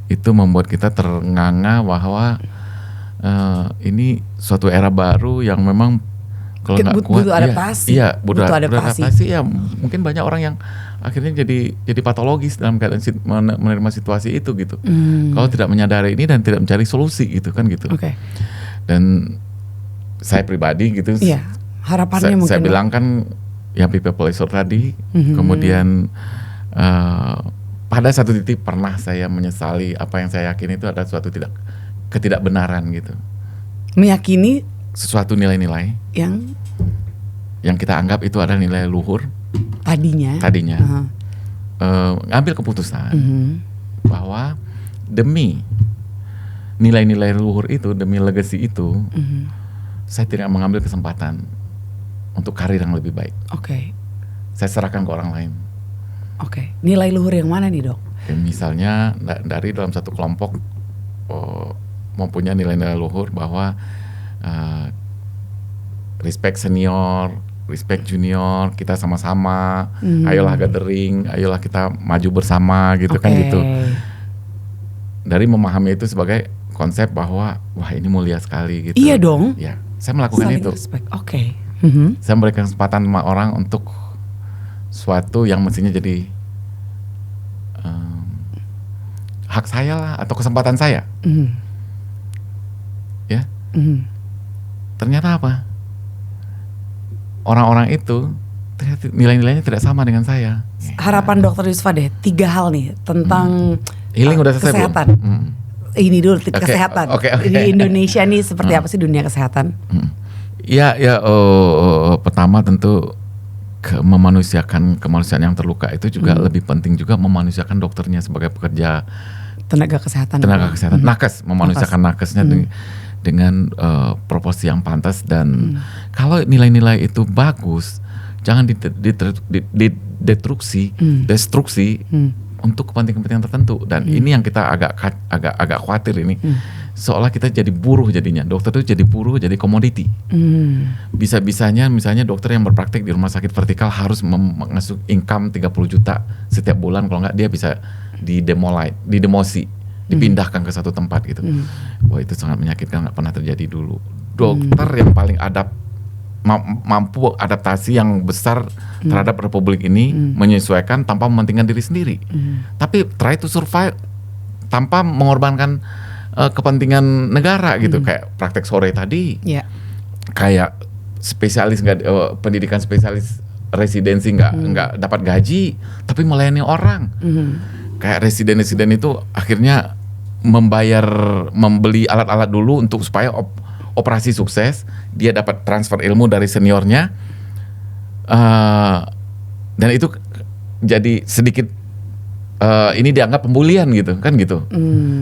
itu membuat kita ternganga bahwa ini suatu era baru yang memang kalau nggak kuat, butuh adaptasi. Butuh adaptasi. Ya mungkin banyak orang yang akhirnya jadi patologis dalam keadaan menerima situasi itu gitu. Kalau tidak menyadari ini dan tidak mencari solusi gitu kan gitu. Dan saya pribadi gitu. Harapannya mungkin saya bilang kan yang people pleaser tadi, kemudian pada satu titik pernah saya menyesali apa yang saya yakini itu ada suatu ketidakbenaran gitu. Meyakini sesuatu nilai-nilai yang kita anggap itu adalah nilai luhur tadinya. Ngambil keputusan bahwa demi nilai-nilai luhur itu, demi legacy itu, saya tidak mengambil kesempatan untuk karir yang lebih baik. Saya serahkan ke orang lain. Nilai luhur yang mana nih, Dok? Misalnya dari dalam satu kelompok mempunyai nilai-nilai luhur bahwa respect senior, respect junior, kita sama-sama, ayolah gathering, ayolah kita maju bersama gitu kan gitu. Dari memahami itu sebagai konsep bahwa wah ini mulia sekali gitu. Iya dong. Ya, saya melakukan saling itu. Respect. Saya memberikan kesempatan sama orang untuk suatu yang mestinya jadi hak saya lah atau kesempatan saya. Ya. Ternyata apa? Orang-orang itu ternyata nilai-nilainya tidak sama dengan saya. Harapan Dr. Yusfa deh, 3 hal nih tentang healing udah selesai kesehatan. Belum? Ini dulu kesehatan. Di Indonesia nih seperti apa sih dunia kesehatan? Pertama tentu kemanusiaan yang terluka itu juga lebih penting juga memanusiakan dokternya sebagai pekerja tenaga kesehatan. Nakes, memanusiakan nakesnya dengan proporsi yang pantas dan kalau nilai-nilai itu bagus, jangan destruksi untuk kepentingan tertentu. Dan ini yang kita agak khawatir ini. Seolah kita jadi buruh jadinya. Dokter itu jadi buruh, jadi komoditi. Bisa-bisanya misalnya dokter yang berpraktik di rumah sakit vertikal harus mengasuh income 30 juta setiap bulan, kalau enggak dia bisa didemosi, dipindahkan ke satu tempat gitu. Wah, itu sangat menyakitkan, nggak pernah terjadi dulu. Dokter yang paling mampu adaptasi yang besar terhadap republik ini, menyesuaikan tanpa mementingkan diri sendiri. Tapi try to survive tanpa mengorbankan kepentingan negara gitu. Kayak praktek sore tadi, kayak spesialis pendidikan spesialis residensi nggak dapat gaji, tapi melayani orang. Kayak residen itu akhirnya membeli alat-alat dulu untuk supaya operasi sukses, dia dapat transfer ilmu dari seniornya, dan itu jadi sedikit ini dianggap pembulian gitu kan gitu.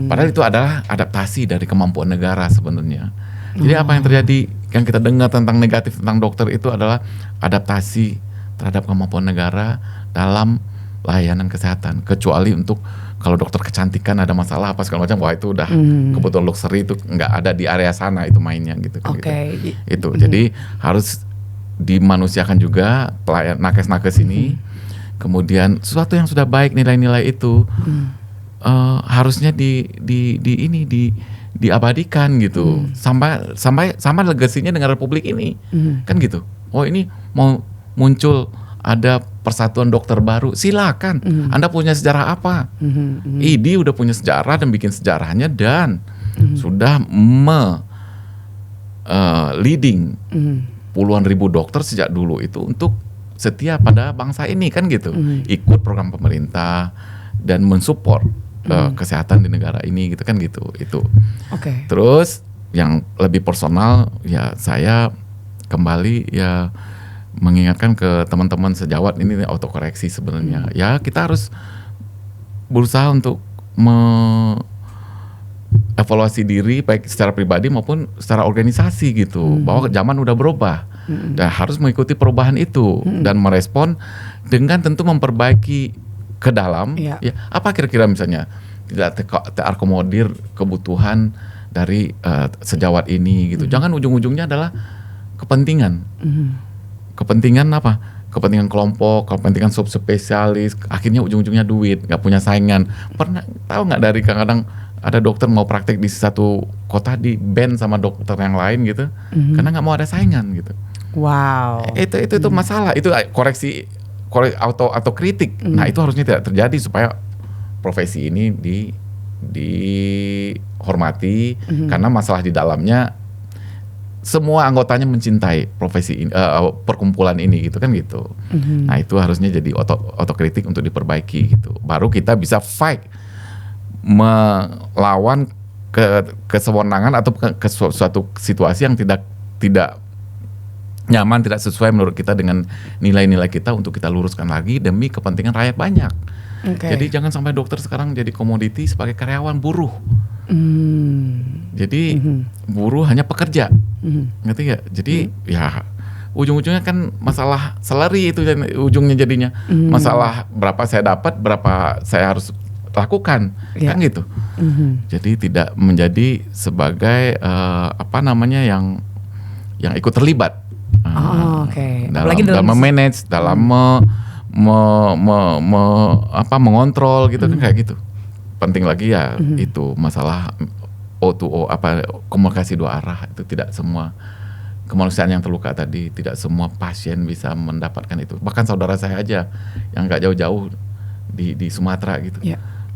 Padahal itu adalah adaptasi dari kemampuan negara sebenarnya. Jadi apa yang terjadi, yang kita dengar tentang negatif tentang dokter itu adalah adaptasi terhadap kemampuan negara dalam layanan kesehatan. Kecuali untuk kalau dokter kecantikan ada masalah apa segala macam, wah itu udah kebutuhan luxury, itu nggak ada di area sana itu mainnya gitu kan. Gitu. Itu jadi harus dimanusiakan juga pelayan nakes-nakes ini. Kemudian sesuatu yang sudah baik, nilai-nilai itu harusnya diabadikan gitu. Sama legasinya dengan republik ini. Kan gitu. Oh, ini mau muncul ada persatuan dokter baru, silakan. Anda punya sejarah apa? IDI udah punya sejarah dan bikin sejarahnya, dan sudah leading puluhan ribu dokter sejak dulu itu untuk setia pada bangsa ini kan gitu. Ikut program pemerintah dan mensupport kesehatan di negara ini gitu kan gitu. Itu. Terus yang lebih personal ya, saya kembali ya mengingatkan ke teman-teman sejawat ini autokoreksi sebenarnya. Ya kita harus berusaha untuk evaluasi diri baik secara pribadi maupun secara organisasi gitu. Bahwa zaman udah berubah. Dan harus mengikuti perubahan itu dan merespon dengan tentu memperbaiki ke dalam. Ya, apa kira-kira misalnya tidak terakomodir kebutuhan dari sejawat ini gitu. Jangan ujung-ujungnya adalah kepentingan. Kepentingan apa? Kepentingan kelompok, kepentingan subspesialis, akhirnya ujung-ujungnya duit, nggak punya saingan. Pernah tahu nggak dari kadang-kadang ada dokter mau praktek di satu kota di ban sama dokter yang lain gitu, karena nggak mau ada saingan gitu. Wow. Itu masalah. Itu koreksi atau kritik. Nah itu harusnya tidak terjadi supaya profesi ini dihormati, karena masalah di dalamnya semua anggotanya mencintai profesi ini, perkumpulan ini gitu kan gitu. Nah itu harusnya jadi otokritik untuk diperbaiki gitu. Baru kita bisa fight melawan kesewenangan atau ke suatu situasi yang tidak nyaman, tidak sesuai menurut kita dengan nilai-nilai kita, untuk kita luruskan lagi demi kepentingan rakyat banyak. Jadi jangan sampai dokter sekarang jadi komoditi sebagai karyawan buruh. Jadi buruh hanya pekerja, ngerti gak? Jadi ya ujung-ujungnya kan masalah salary itu dan ujungnya jadinya masalah berapa saya dapat, berapa saya harus lakukan, kan gitu. Jadi tidak menjadi sebagai yang ikut terlibat dalam memanage, dalam mengontrol gitu kan kayak gitu. Penting lagi ya itu masalah O2O, komunikasi dua arah. Itu tidak semua kemanusiaan yang terluka tadi, tidak semua pasien bisa mendapatkan itu. Bahkan saudara saya aja yang nggak jauh-jauh di Sumatera gitu,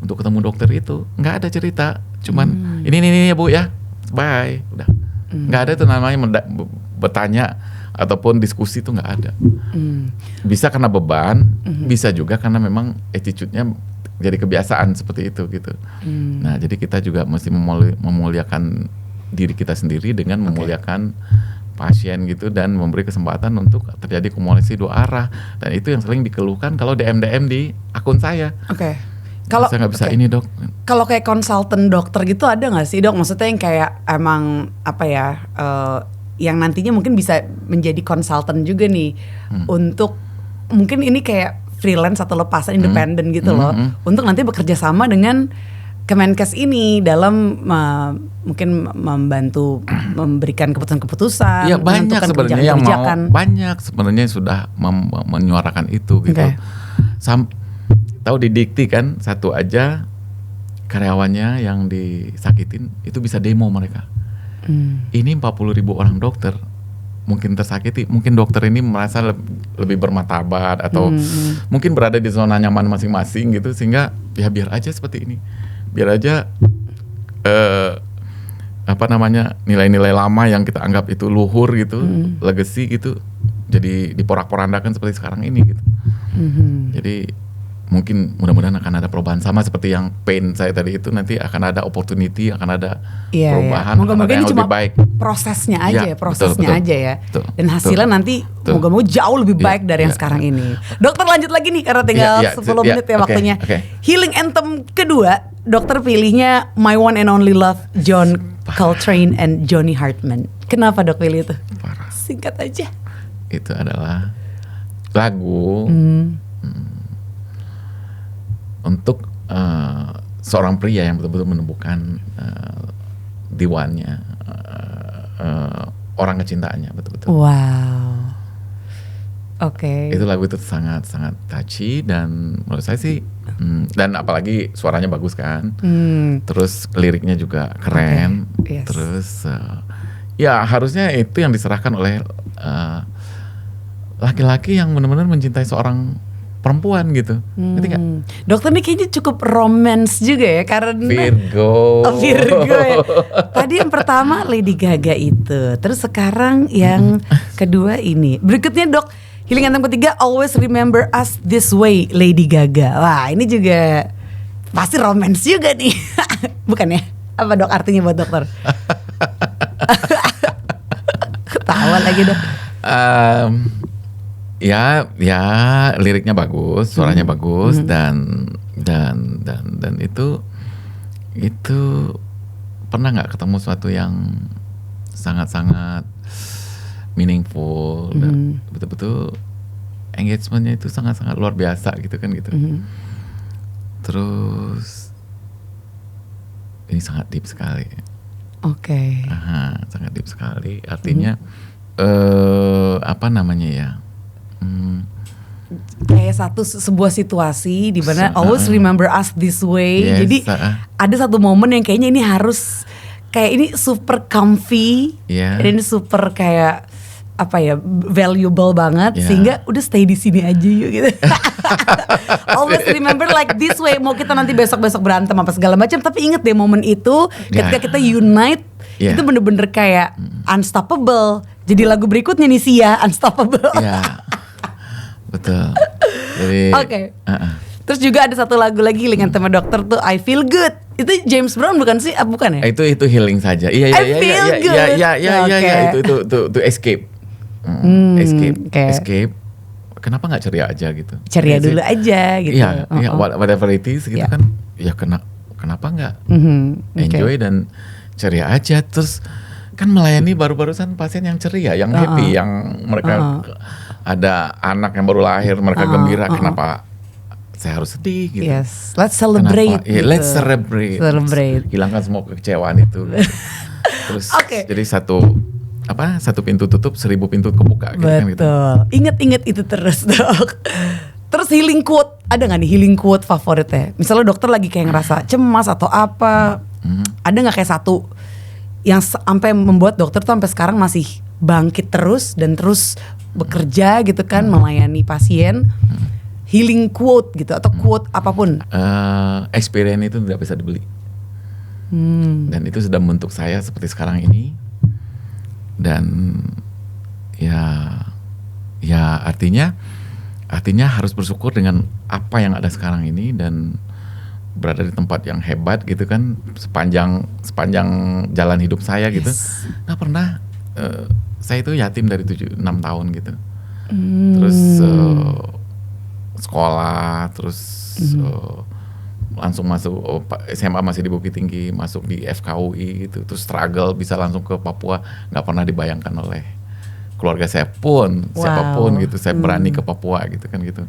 untuk ketemu dokter itu nggak ada cerita, cuman ini ya Bu ya, bye, udah. Nggak ada itu namanya bertanya ataupun diskusi, itu nggak ada. Bisa karena beban, bisa juga karena memang attitude-nya jadi kebiasaan seperti itu gitu. Nah jadi kita juga mesti memuliakan diri kita sendiri dengan memuliakan pasien gitu, dan memberi kesempatan untuk terjadi komunikasi dua arah. Dan itu yang sering dikeluhkan kalau DM di akun saya. Kalau saya nggak bisa ini dok. Kalau kayak konsultan dokter gitu ada nggak sih dok? Maksudnya yang kayak emang yang nantinya mungkin bisa menjadi konsultan juga nih untuk mungkin ini kayak freelance atau lepasan independen gitu loh, untuk nanti bekerja sama dengan Kemenkes ini dalam mungkin membantu memberikan keputusan-keputusan, Ya banyak sebenarnya yang mau, banyak sebenarnya sudah menyuarakan itu gitu. Tahu di Dikti kan satu aja karyawannya yang disakitin itu bisa demo mereka. Ini 40.000 orang dokter mungkin tersakiti, mungkin dokter ini merasa lebih bermartabat atau mungkin berada di zona nyaman masing-masing gitu, sehingga ya biar aja seperti ini, biar aja nilai-nilai lama yang kita anggap itu luhur gitu, legacy gitu, jadi diporak-porandakan seperti sekarang ini gitu. Jadi mungkin mudah-mudahan akan ada perubahan sama seperti yang pain saya tadi itu, nanti akan ada opportunity, akan ada perubahan, moga-moga ini yang cuma lebih baik. Prosesnya aja ya, betul, aja ya. Dan hasilnya nanti moga-moga jauh lebih baik dari yang sekarang ini. Dokter lanjut lagi nih karena tinggal 10 menit ya waktunya. Healing anthem kedua, dokter pilihnya My One and Only Love, John Coltrane and Johnny Hartman. Kenapa dok pilih itu? Singkat aja. Itu adalah lagu untuk seorang pria yang betul-betul menemukan diwannya, orang kecintaannya betul-betul. Wow. Oke. Itu lagu itu sangat-sangat touchy dan menurut saya sih, dan apalagi suaranya bagus kan. Terus liriknya juga keren. Terus ya harusnya itu yang diserahkan oleh laki-laki yang benar-benar mencintai seorang perempuan gitu. Ngerti gak? Dokter ini kayaknya cukup romance juga ya, karena Virgo. Virgo ya. Tadi yang pertama Lady Gaga itu, terus sekarang yang kedua ini. Berikutnya dok, healing anthem ketiga Always Remember Us This Way, Lady Gaga. Wah ini juga pasti romance juga nih. Bukan ya? Apa dok artinya buat dokter? Ketawa lagi dok. Ya liriknya bagus, suaranya bagus, dan itu pernah nggak ketemu sesuatu yang sangat-sangat meaningful dan betul-betul engagementnya itu sangat-sangat luar biasa gitu kan gitu. Terus ini sangat deep sekali. Oke. Sangat deep sekali. Artinya apa namanya ya? Kayak sebuah situasi di mana always remember us this way. Jadi ada satu momen yang kayaknya ini harus kayak ini super comfy, dan ini super kayak apa ya, valuable banget, sehingga udah stay di sini aja yuk gitu. Always remember like this way. Mau kita nanti besok-besok berantem apa segala macam, tapi inget deh momen itu ketika kita unite, itu bener-bener kayak unstoppable. Jadi lagu berikutnya nih Sia, Unstoppable. Betul. Jadi Terus juga ada satu lagu lagi dengan tema dokter tuh I Feel Good. Itu James Brown bukan sih? Bukan ya? Itu healing saja. Iya. Itu escape. Escape. Kenapa nggak ceria aja gitu? Ceria dulu aja gitu. Iya, whatever it is gitu kan. Ya kenapa nggak enjoy dan ceria aja. Terus kan melayani baru-barusan pasien yang ceria, yang happy, yang mereka ada anak yang baru lahir, mereka gembira. Kenapa saya harus sedih gitu? Yes, let's celebrate. Gitu. Let's celebrate. Hilangkan semua kekecewaan itu. Terus jadi satu pintu tutup, 1000 pintu kebuka. Betul. Kan, gitu. Ingat itu terus dok. Terus healing quote, ada nggak nih healing quote favoritnya? Misalnya dokter lagi kayak ngerasa cemas atau apa, ada nggak kayak satu yang sampai membuat dokter tuh sampai sekarang masih bangkit terus dan terus bekerja gitu kan, melayani pasien? Healing quote gitu atau quote apapun. Experience itu tidak bisa dibeli. Dan itu sudah membentuk saya seperti sekarang ini. Dan ya artinya harus bersyukur dengan apa yang ada sekarang ini dan berada di tempat yang hebat gitu kan, sepanjang jalan hidup saya gitu. Nggak pernah saya itu yatim dari 6 tahun gitu. Terus sekolah, terus langsung masuk SMA masih di Bukit Tinggi, masuk di FKUI gitu, terus struggle bisa langsung ke Papua, nggak pernah dibayangkan oleh keluarga saya pun, siapapun gitu, saya berani ke Papua gitu kan gitu,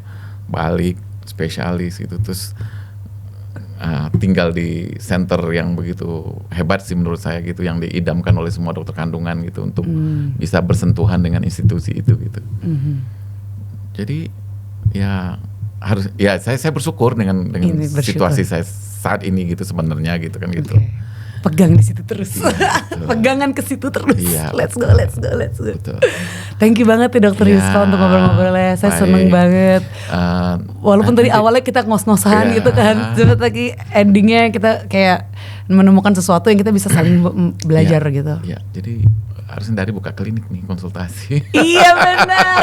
balik spesialis gitu, terus tinggal di center yang begitu hebat sih menurut saya gitu, yang diidamkan oleh semua dokter kandungan gitu untuk bisa bersentuhan dengan institusi itu gitu. Jadi ya harus ya saya bersyukur dengan situasi saya saat ini gitu sebenarnya gitu kan gitu. Pegang di situ terus. Pegangan ke situ terus. Iya, let's go. Betul. Thank you banget ya Dokter Yusfa untuk ngobrol-ngobrolnya. Saya seneng banget. Walaupun tadi awalnya kita ngos-ngosan gitu kan, cuma lagi endingnya kita kayak menemukan sesuatu yang kita bisa saling belajar gitu. Iya, jadi harus hindari buka klinik nih, konsultasi. Iya benar.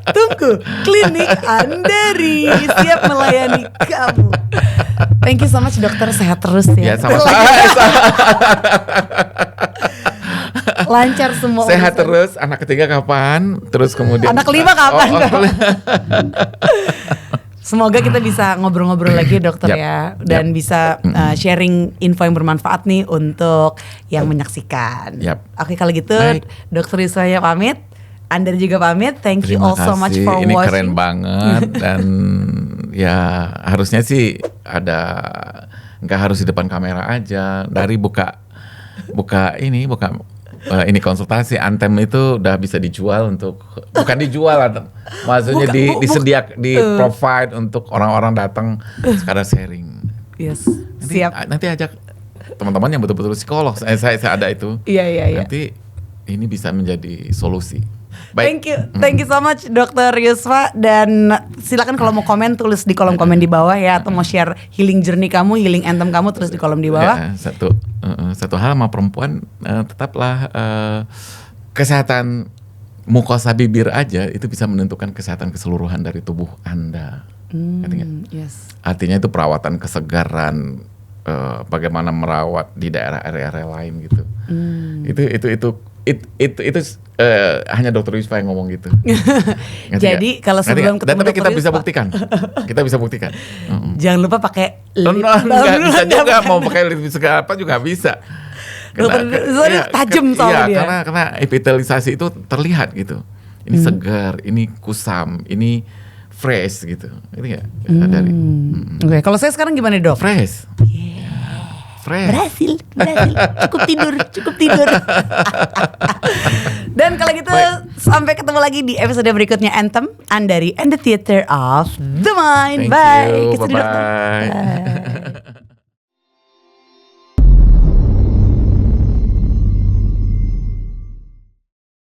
Tunggu, klinik Andari siap melayani kamu. Thank you so much dokter, sehat terus ya. Ya sama-sama. Lancar semua. Sehat terus. Anak ketiga kapan? Terus kemudian anak kelima kapan? Semoga kita bisa ngobrol-ngobrol lagi dokter ya, dan bisa sharing info yang bermanfaat nih untuk yang menyaksikan. Oke kalau gitu, Dokter Yusfa pamit, Anda juga pamit. Thank you all so much for watching. Ini keren banget dan ya harusnya sih nggak harus di depan kamera aja. Dari buka ini konsultasi Anthem itu udah bisa dijual untuk, bukan dijual, maksudnya di provide untuk orang-orang datang sekadar sharing. Yes, siap. Nanti ajak teman-teman yang betul-betul psikolog. Saya ada itu. Iya. Nanti ini bisa menjadi solusi. Baik. Thank you so much Dokter Yusfa, dan silakan kalau mau komen tulis di kolom komen di bawah ya, atau mau share healing journey kamu, healing anthem kamu, tulis di kolom di bawah. Ya, satu hal sama perempuan, tetaplah kesehatan mukosa bibir aja itu bisa menentukan kesehatan keseluruhan dari tubuh Anda. Yes. Artinya itu perawatan kesegaran, bagaimana merawat di daerah area lain gitu. Itu hanya Dokter Yusfa yang ngomong gitu. Jadi kalau sebelum ketemu tapi kita Dr. bisa Yusfa, kita bisa buktikan. Jangan lupa pakai lip. Enggak bisa juga, mau pakai lip segala apa juga bisa. Tajam soalnya. Karena epitelisasi itu terlihat gitu. Ini segar, ini kusam, ini fresh gitu. Itu ya dari. Oke, kalau saya sekarang gimana dok? Fresh. Berhasil. Cukup tidur. Dan kalau gitu sampai ketemu lagi di episode berikutnya Anthem, Andari and the Theater of the Mind. Thank you. Bye.